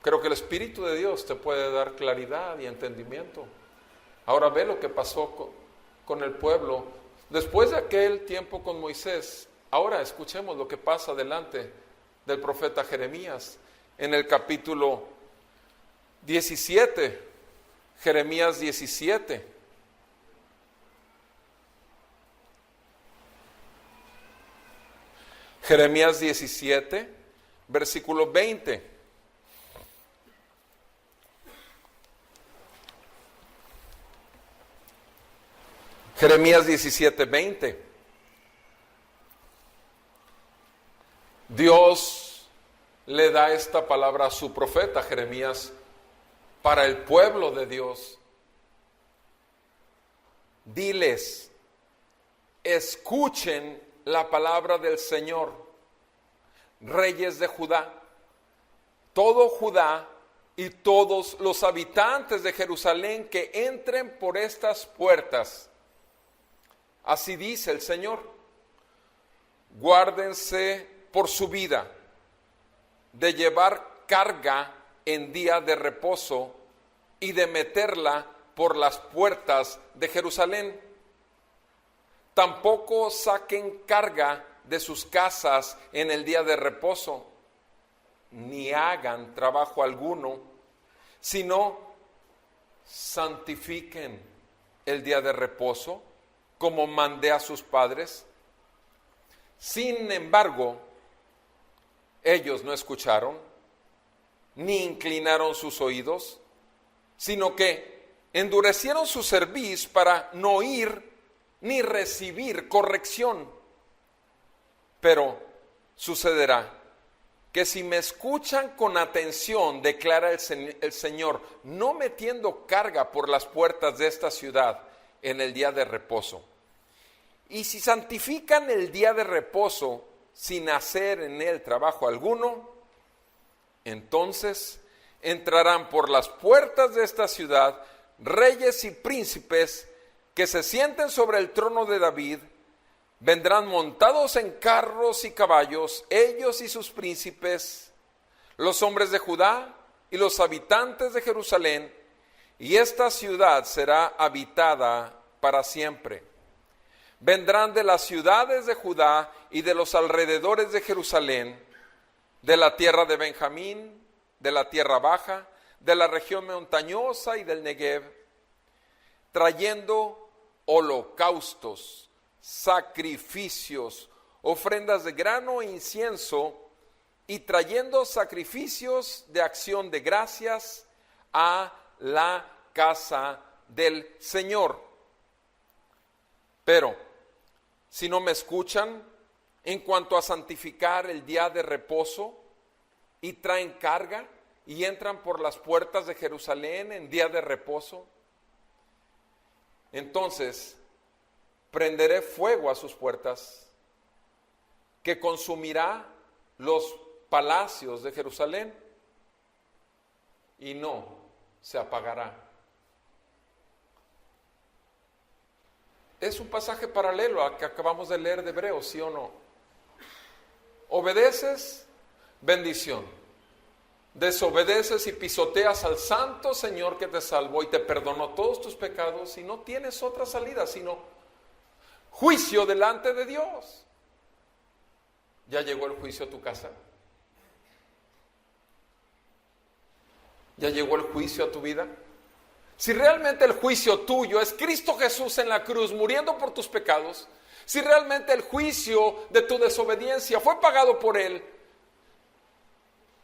Creo que el Espíritu de Dios te puede dar claridad y entendimiento. Ahora ve lo que pasó con el pueblo después de aquel tiempo con Moisés. Ahora escuchemos lo que pasa delante del profeta Jeremías en el capítulo 17, Jeremías 17. Jeremías 17, versículo 20. Jeremías 17, 20. Dios le da esta palabra a su profeta Jeremías para el pueblo de Dios. Diles, escuchen la palabra del Señor, reyes de Judá, todo Judá y todos los habitantes de Jerusalén que entren por estas puertas. Así dice el Señor, guárdense por su vida de llevar carga en día de reposo y de meterla por las puertas de Jerusalén. Tampoco saquen carga de sus casas en el día de reposo, ni hagan trabajo alguno, sino santifiquen el día de reposo, como mandé a sus padres. Sin embargo, ellos no escucharon, ni inclinaron sus oídos, sino que endurecieron su cerviz para no oír ni recibir corrección. Pero sucederá que si me escuchan con atención, declara el Señor, no metiendo carga por las puertas de esta ciudad en el día de reposo, y si santifican el día de reposo sin hacer en él trabajo alguno, entonces entrarán por las puertas de esta ciudad reyes y príncipes que se sienten sobre el trono de David, vendrán montados en carros y caballos, ellos y sus príncipes, los hombres de Judá y los habitantes de Jerusalén, y esta ciudad será habitada para siempre. Vendrán de las ciudades de Judá y de los alrededores de Jerusalén, de la tierra de Benjamín, de la tierra baja, de la región montañosa y del Negev, trayendo holocaustos, sacrificios, ofrendas de grano e incienso, y trayendo sacrificios de acción de gracias a la casa del Señor. Pero si no me escuchan en cuanto a santificar el día de reposo y traen carga y entran por las puertas de Jerusalén en día de reposo, entonces prenderé fuego a sus puertas que consumirá los palacios de Jerusalén y no se apagará. Es un pasaje paralelo al que acabamos de leer de Hebreos, ¿sí o no? Obedeces, bendición. Desobedeces y pisoteas al santo Señor que te salvó y te perdonó todos tus pecados y no tienes otra salida sino juicio delante de Dios. ¿Ya llegó el juicio a tu casa? ¿Ya llegó el juicio a tu vida? Si realmente el juicio tuyo es Cristo Jesús en la cruz muriendo por tus pecados, si realmente el juicio de tu desobediencia fue pagado por Él,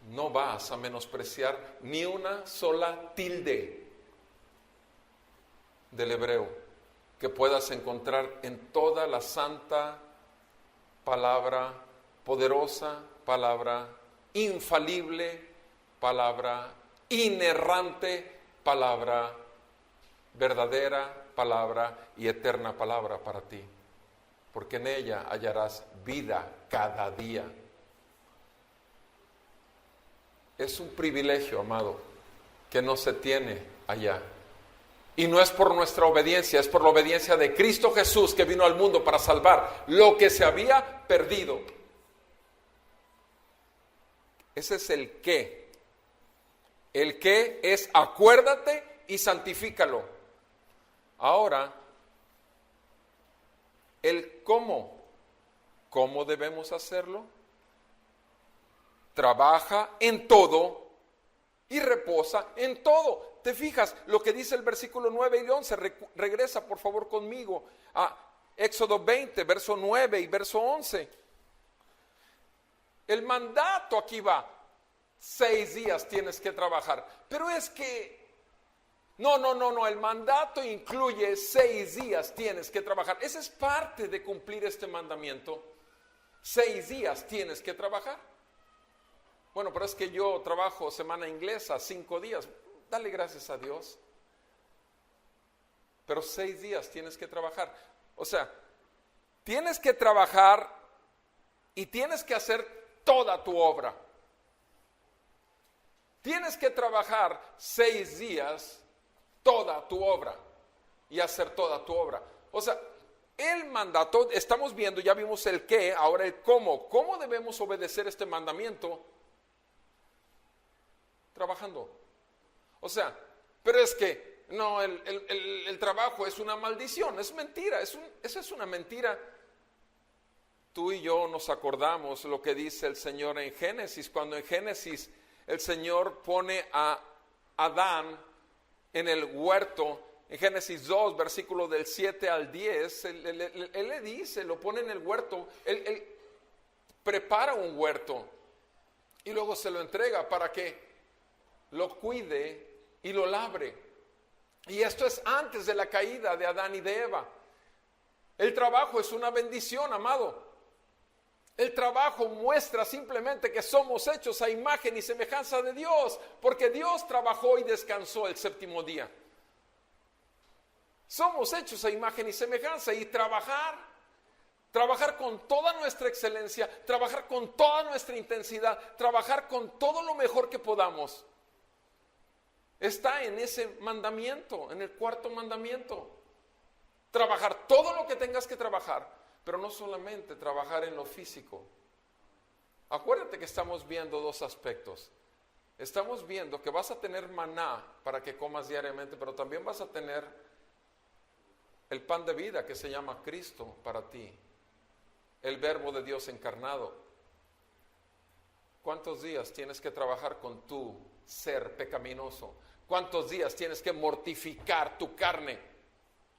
no vas a menospreciar ni una sola tilde del hebreo que puedas encontrar en toda la santa palabra, poderosa palabra, infalible palabra, inerrante palabra, verdadera palabra y eterna palabra para ti, porque en ella hallarás vida cada día. Es un privilegio, amado, que no se tiene allá. Y no es por nuestra obediencia, es por la obediencia de Cristo Jesús que vino al mundo para salvar lo que se había perdido. Ese es el qué. El qué es acuérdate y santifícalo. Ahora, el cómo. ¿Cómo debemos hacerlo? Trabaja en todo y reposa en todo. ¿Te fijas lo que dice el versículo 9 y 11? Regresa por favor conmigo a Éxodo 20, verso 9 y verso 11. El mandato aquí va. 6 días tienes que trabajar. Pero es que, no, el mandato incluye 6 días tienes que trabajar. Esa es parte de cumplir este mandamiento. 6 días tienes que trabajar. Bueno, pero es que yo trabajo semana inglesa, 5 días. Dale gracias a Dios. Pero 6 días tienes que trabajar. O sea, tienes que trabajar y tienes que hacer toda tu obra. Tienes que trabajar 6 días toda tu obra y hacer toda tu obra. O sea, el mandato, estamos viendo, ya vimos el qué, ahora el cómo. ¿Cómo debemos obedecer este mandamiento? Trabajando. O sea, pero es que no, el trabajo es una maldición, es mentira, esa es una mentira. Tú y yo nos acordamos lo que dice el Señor en Génesis, cuando en Génesis el Señor pone a Adán en el huerto, en Génesis 2, versículo del 7 al 10, él le dice, lo pone en el huerto, él prepara un huerto y luego se lo entrega para que lo cuide y lo labre. Y esto es antes de la caída de Adán y de Eva. El trabajo es una bendición, amado. El trabajo muestra simplemente que somos hechos a imagen y semejanza de Dios, porque Dios trabajó y descansó el séptimo día. Somos hechos a imagen y semejanza, y trabajar con toda nuestra excelencia, trabajar con toda nuestra intensidad, trabajar con todo lo mejor que podamos. Está en ese mandamiento, en el cuarto mandamiento. Trabajar todo lo que tengas que trabajar, pero no solamente trabajar en lo físico. Acuérdate que estamos viendo dos aspectos. Estamos viendo que vas a tener maná para que comas diariamente, pero también vas a tener el pan de vida que se llama Cristo para ti, el verbo de Dios encarnado. ¿Cuántos días tienes que trabajar con tu ser pecaminoso? ¿Cuántos días tienes que mortificar tu carne?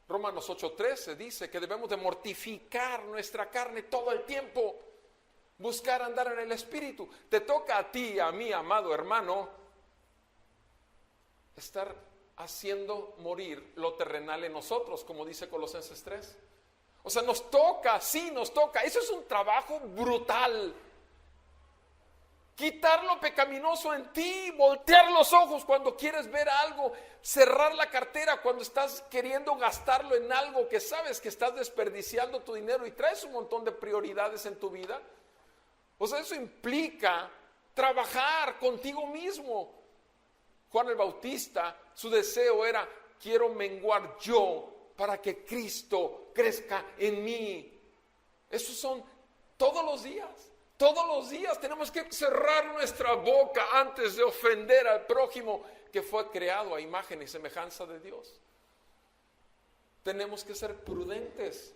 Romanos 8:13 dice que debemos de mortificar nuestra carne todo el tiempo, buscar andar en el Espíritu. Te toca a ti y a mí, amado hermano, estar haciendo morir lo terrenal en nosotros, como dice Colosenses 3. O sea, nos toca, sí nos toca. Eso es un trabajo brutal. Quitar lo pecaminoso en ti, voltear los ojos cuando quieres ver algo, cerrar la cartera cuando estás queriendo gastarlo en algo que sabes que estás desperdiciando tu dinero y traes un montón de prioridades en tu vida. O sea, eso implica trabajar contigo mismo. Juan el Bautista, su deseo era, quiero menguar yo para que Cristo crezca en mí. Esos son todos los días. Todos los días tenemos que cerrar nuestra boca antes de ofender al prójimo que fue creado a imagen y semejanza de Dios. Tenemos que ser prudentes.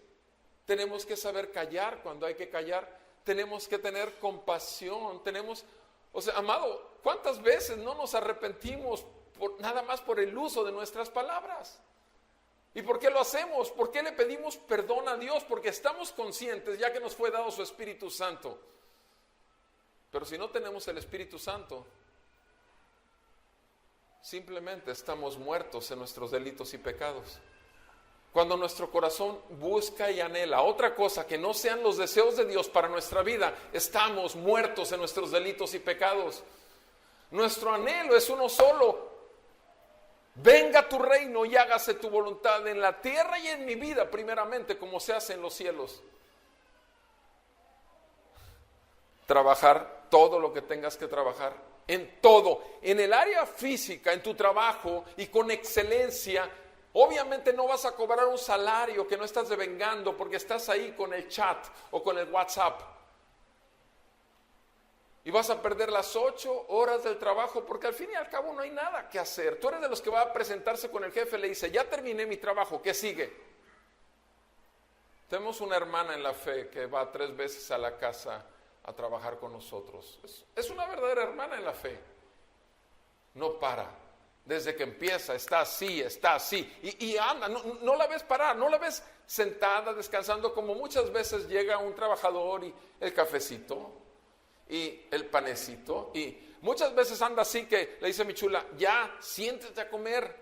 Tenemos que saber callar cuando hay que callar. Tenemos que tener compasión. Amado, ¿cuántas veces no nos arrepentimos nada más por el uso de nuestras palabras? ¿Y por qué lo hacemos? ¿Por qué le pedimos perdón a Dios? Porque estamos conscientes, ya que nos fue dado su Espíritu Santo. Pero si no tenemos el Espíritu Santo, simplemente estamos muertos en nuestros delitos y pecados. Cuando nuestro corazón busca y anhela otra cosa que no sean los deseos de Dios para nuestra vida, estamos muertos en nuestros delitos y pecados. Nuestro anhelo es uno solo: venga tu reino y hágase tu voluntad en la tierra y en mi vida, primeramente, como se hace en los cielos. Trabajar todo lo que tengas que trabajar, en todo, en el área física, en tu trabajo y con excelencia. Obviamente no vas a cobrar un salario que no estás devengando porque estás ahí con el chat o con el WhatsApp. Y vas a perder las 8 horas del trabajo porque al fin y al cabo no hay nada que hacer. Tú eres de los que va a presentarse con el jefe y le dice: ya terminé mi trabajo, ¿qué sigue? Tenemos una hermana en la fe que va 3 veces a la casa a trabajar con nosotros. Es una verdadera hermana en la fe. No para. Desde que empieza está así y anda, no la ves parar, no la ves sentada descansando, como muchas veces llega un trabajador y el cafecito y el panecito, y muchas veces anda así que le dice mi chula: ya, siéntate a comer.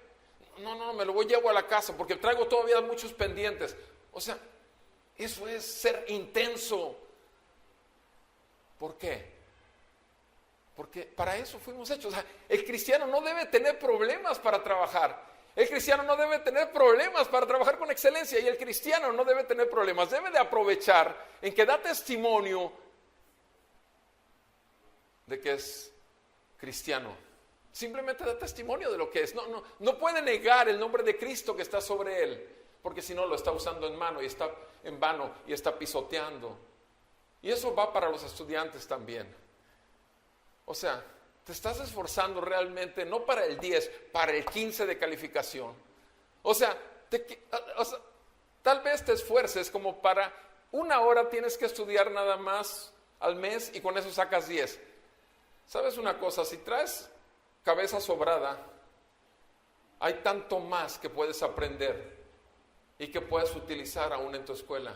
No, me lo llevo a la casa porque traigo todavía muchos pendientes. O sea, eso es ser intenso. ¿Por qué? Porque para eso fuimos hechos. O sea, el cristiano no debe tener problemas para trabajar. El cristiano no debe tener problemas para trabajar con excelencia. Y el cristiano no debe tener problemas. Debe de aprovechar en que da testimonio de que es cristiano. Simplemente da testimonio de lo que es. No puede negar el nombre de Cristo que está sobre él, porque si no lo está usando en vano y está pisoteando. Y eso va para los estudiantes también. O sea, te estás esforzando realmente no para el 10, para el 15 de calificación. O sea, tal vez te esfuerces como para 1 hora tienes que estudiar nada más al mes y con eso sacas 10. ¿Sabes una cosa? Si traes cabeza sobrada, hay tanto más que puedes aprender y que puedes utilizar aún en tu escuela.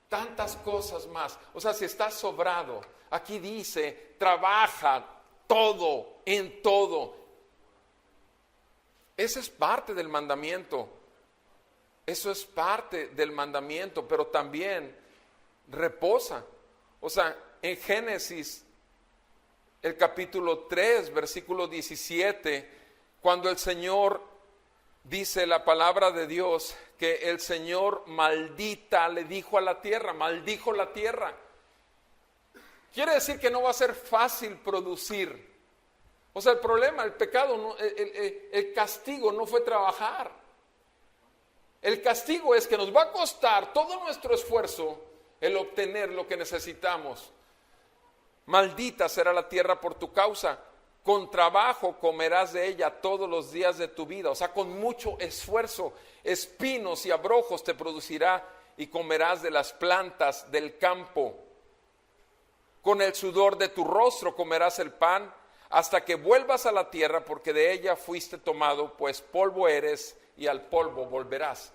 Tantas cosas más. O sea, si estás sobrado, aquí dice: trabaja todo, en todo. Esa es parte del mandamiento. Eso es parte del mandamiento, pero también reposa. O sea, en Génesis, el capítulo 3, versículo 17, cuando el Señor dice la palabra de Dios que el Señor maldijo la tierra. Quiere decir que no va a ser fácil producir. O sea, el problema, el pecado, el castigo no fue trabajar. El castigo es que nos va a costar todo nuestro esfuerzo el obtener lo que necesitamos. Maldita será la tierra por tu causa. Con trabajo comerás de ella todos los días de tu vida. O sea, con mucho esfuerzo. Espinos y abrojos te producirá y comerás de las plantas del campo. Con el sudor de tu rostro comerás el pan hasta que vuelvas a la tierra, porque de ella fuiste tomado, pues polvo eres y al polvo volverás.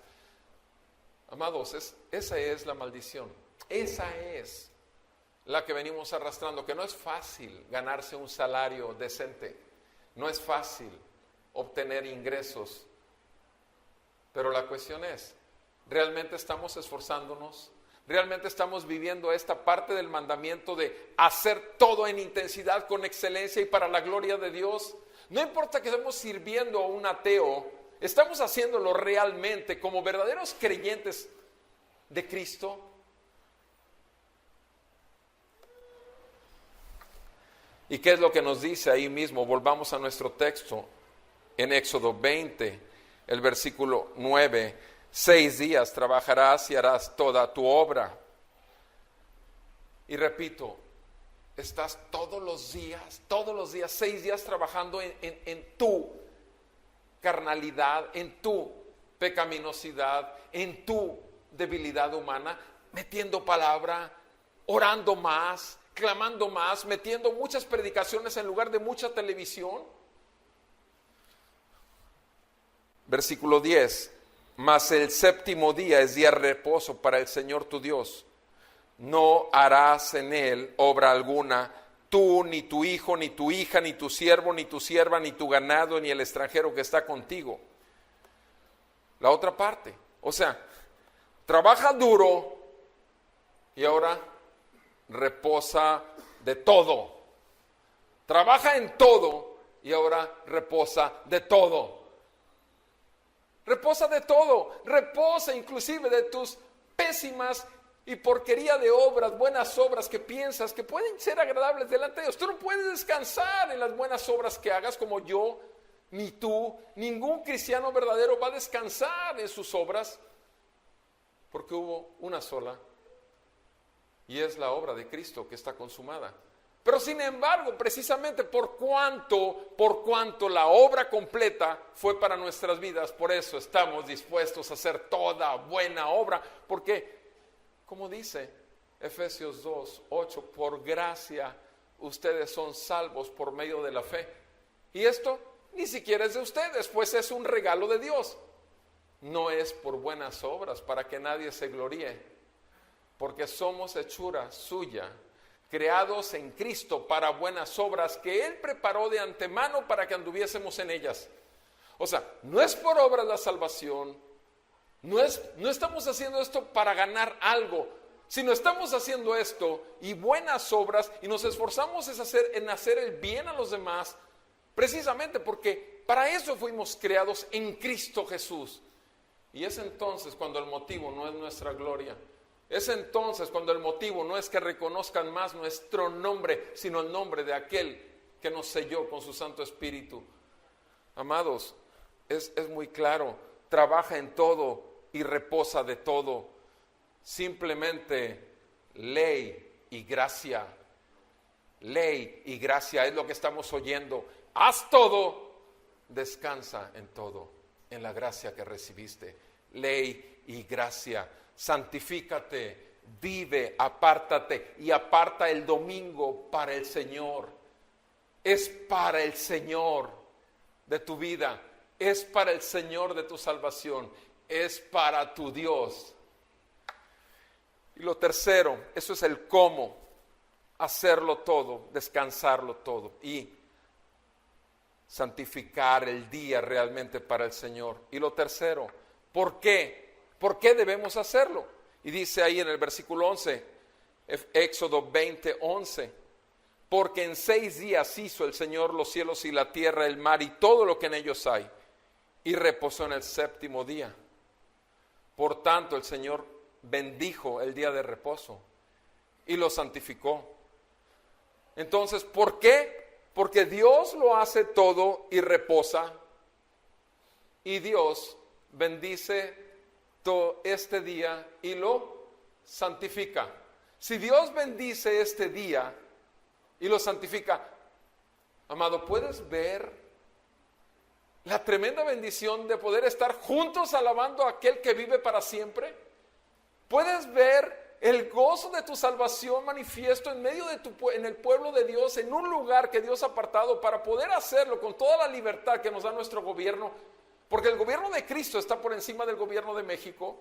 Amados, esa es la maldición. Esa es la que venimos arrastrando, que no es fácil ganarse un salario decente, no es fácil obtener ingresos, pero la cuestión es: ¿realmente estamos esforzándonos? ¿Realmente estamos viviendo esta parte del mandamiento de hacer todo en intensidad, con excelencia y para la gloria de Dios? No importa que estemos sirviendo a un ateo, ¿estamos haciéndolo realmente como verdaderos creyentes de Cristo? ¿Y qué es lo que nos dice ahí mismo? Volvamos a nuestro texto en Éxodo 20, el versículo 9. 6 días trabajarás y harás toda tu obra. Y repito, estás todos los días, 6 días trabajando en tu carnalidad, en tu pecaminosidad, en tu debilidad humana, metiendo palabra, orando más, clamando más, metiendo muchas predicaciones en lugar de mucha televisión. Versículo 10, mas el séptimo día es día de reposo para el Señor tu Dios. No harás en él obra alguna, tú, ni tu hijo, ni tu hija, ni tu siervo, ni tu sierva, ni tu ganado, ni el extranjero que está contigo. La otra parte, o sea, trabaja duro y ahora reposa de todo. Trabaja en todo y ahora reposa de todo. Reposa de todo, reposa inclusive de tus pésimas y porquería de obras, buenas obras que piensas que pueden ser agradables delante de Dios. Tú no puedes descansar en las buenas obras que hagas, como yo, ni tú, ningún cristiano verdadero va a descansar en sus obras, porque hubo una sola, y es la obra de Cristo que está consumada. Pero sin embargo, precisamente por cuanto la obra completa fue para nuestras vidas, por eso estamos dispuestos a hacer toda buena obra, porque como dice Efesios 2:8, por gracia ustedes son salvos por medio de la fe. Y esto ni siquiera es de ustedes, pues es un regalo de Dios. No es por buenas obras para que nadie se gloríe, porque somos hechura suya, creados en Cristo para buenas obras que Él preparó de antemano para que anduviésemos en ellas. O sea, no es por obras la salvación, no estamos haciendo esto para ganar algo, sino estamos haciendo esto y buenas obras, y nos esforzamos en hacer el bien a los demás, precisamente porque para eso fuimos creados en Cristo Jesús. Y es entonces cuando el motivo no es nuestra gloria. Es entonces cuando el motivo no es que reconozcan más nuestro nombre, sino el nombre de aquel que nos selló con su Santo Espíritu. Amados, es muy claro, trabaja en todo y reposa de todo. Simplemente ley y gracia. Ley y gracia es lo que estamos oyendo. Haz todo, descansa en todo, en la gracia que recibiste. Ley y gracia. Santifícate, vive, apártate y aparta el domingo para el Señor. Es para el Señor de tu vida, es para el Señor de tu salvación, es para tu Dios. Y lo tercero, eso es el cómo, hacerlo todo, descansarlo todo y santificar el día realmente para el Señor. Y lo tercero, ¿por qué? ¿Por qué debemos hacerlo? Y dice ahí en el versículo 11, Éxodo 20:11, porque en 6 días hizo el Señor los cielos y la tierra, el mar y todo lo que en ellos hay, y reposó en el séptimo día. Por tanto, el Señor bendijo el día de reposo y lo santificó. Entonces, ¿por qué? Porque Dios lo hace todo y reposa, y Dios bendice todo este día y lo santifica. Si Dios bendice este día y lo santifica, amado, ¿puedes ver la tremenda bendición de poder estar juntos alabando a aquel que vive para siempre? ¿Puedes ver el gozo de tu salvación manifiesto en medio de en el pueblo de Dios, en un lugar que Dios ha apartado para poder hacerlo con toda la libertad que nos da nuestro gobierno? Porque el gobierno de Cristo está por encima del gobierno de México.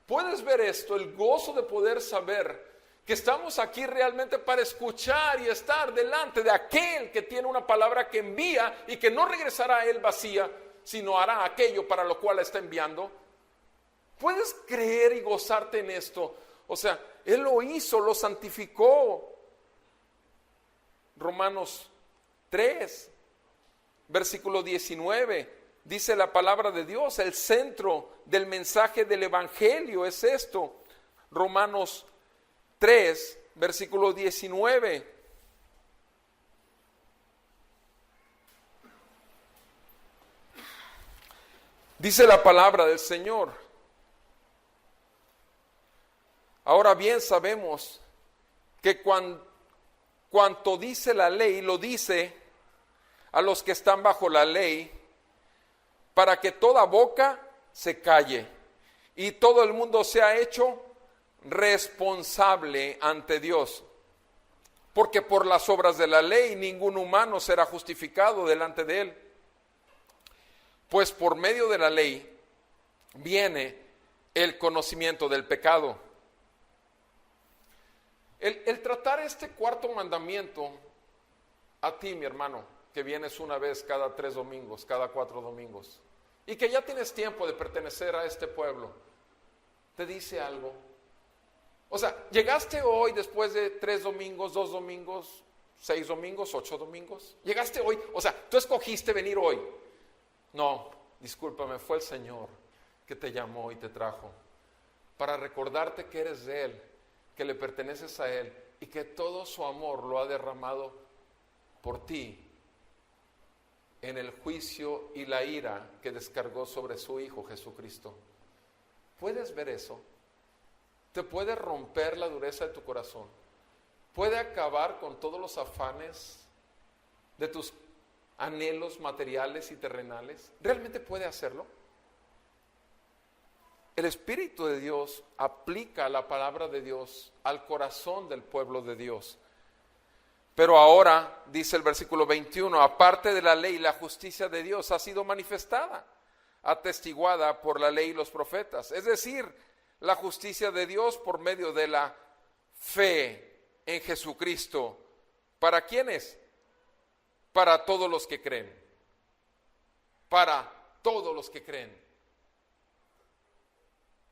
Puedes ver esto, el gozo de poder saber que estamos aquí realmente para escuchar y estar delante de aquel que tiene una palabra que envía y que no regresará a él vacía, sino hará aquello para lo cual la está enviando. Puedes creer y gozarte en esto. O sea, Él lo hizo, lo santificó. Romanos 3, versículo 19. Dice la palabra de Dios, el centro del mensaje del Evangelio es esto. Romanos 3, versículo 19. Dice la palabra del Señor: ahora bien sabemos que cuanto dice la ley, lo dice a los que están bajo la ley, para que toda boca se calle y todo el mundo sea hecho responsable ante Dios. Porque por las obras de la ley ningún humano será justificado delante de él. Pues por medio de la ley viene el conocimiento del pecado. El tratar este cuarto mandamiento a ti, mi hermano, que vienes una vez cada 3 domingos, cada 4 domingos, y que ya tienes tiempo de pertenecer a este pueblo, ¿te dice algo? O sea, llegaste hoy después de 3 domingos, 2 domingos, 6 domingos, 8 domingos. Llegaste hoy, o sea, tú escogiste venir hoy. No, discúlpame, fue el Señor que te llamó y te trajo para recordarte que eres de Él, que le perteneces a Él y que todo su amor lo ha derramado por ti en el juicio y la ira que descargó sobre su Hijo Jesucristo. ¿Puedes ver eso? Te puede romper la dureza de tu corazón. Puede acabar con todos los afanes de tus anhelos materiales y terrenales. ¿Realmente puede hacerlo? El Espíritu de Dios aplica la palabra de Dios al corazón del pueblo de Dios. Pero ahora, dice el versículo 21, aparte de la ley, la justicia de Dios ha sido manifestada, atestiguada por la ley y los profetas. Es decir, la justicia de Dios por medio de la fe en Jesucristo. ¿Para quiénes? Para todos los que creen. Para todos los que creen.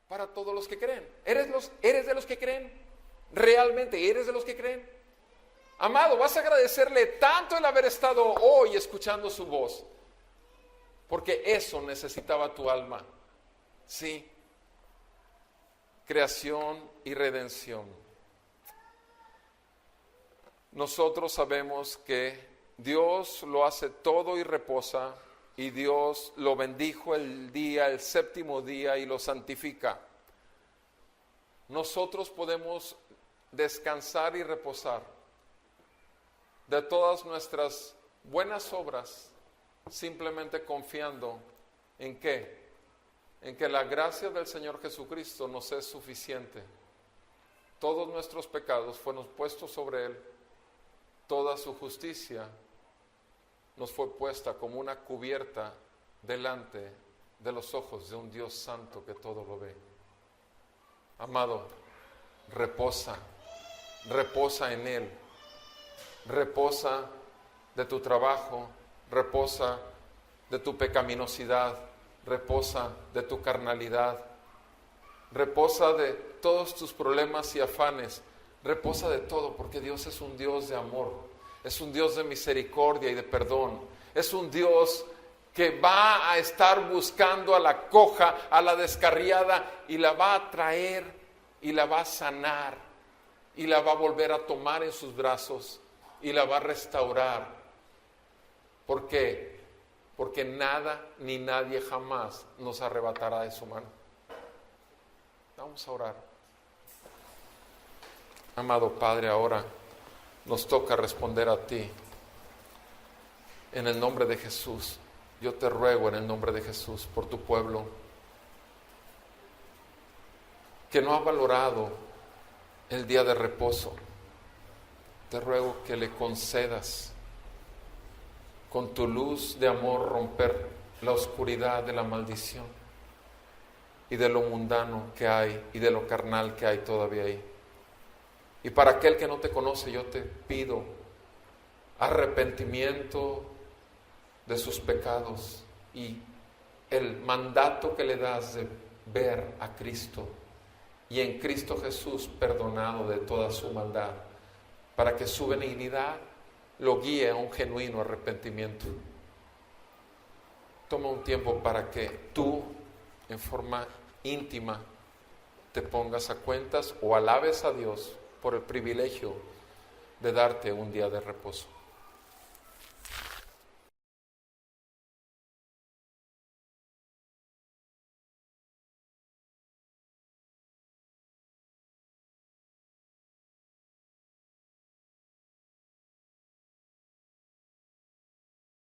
Para todos los que creen. ¿Eres de los que creen? ¿Realmente eres de los que creen? Amado, vas a agradecerle tanto el haber estado hoy escuchando su voz, porque eso necesitaba tu alma. Sí. Creación y redención. Nosotros sabemos que Dios lo hace todo y reposa, y Dios lo bendijo el séptimo día, y lo santifica. Nosotros podemos descansar y reposar de todas nuestras buenas obras, simplemente confiando en ¿qué? En que la gracia del Señor Jesucristo nos es suficiente. Todos nuestros pecados fueron puestos sobre Él, toda su justicia nos fue puesta como una cubierta delante de los ojos de un Dios santo que todo lo ve. Amado, reposa en Él, reposa de tu trabajo, reposa de tu pecaminosidad, reposa de tu carnalidad, reposa de todos tus problemas y afanes, reposa de todo, porque Dios es un Dios de amor, es un Dios de misericordia y de perdón, es un Dios que va a estar buscando a la coja, a la descarriada, y la va a traer y la va a sanar y la va a volver a tomar en sus brazos y la va a restaurar. ¿Por qué? Porque nada ni nadie jamás nos arrebatará de su mano. Vamos a orar. Amado Padre, ahora nos toca responder a ti. En el nombre de Jesús, yo te ruego en el nombre de Jesús por tu pueblo que no ha valorado el día de reposo. Te ruego que le concedas con tu luz de amor romper la oscuridad de la maldición y de lo mundano que hay y de lo carnal que hay todavía ahí. Y para aquel que no te conoce, yo te pido arrepentimiento de sus pecados y el mandato que le das de ver a Cristo y en Cristo Jesús perdonado de toda su maldad, para que su benignidad lo guíe a un genuino arrepentimiento. Toma un tiempo para que tú, en forma íntima, te pongas a cuentas o alabes a Dios por el privilegio de darte un día de reposo.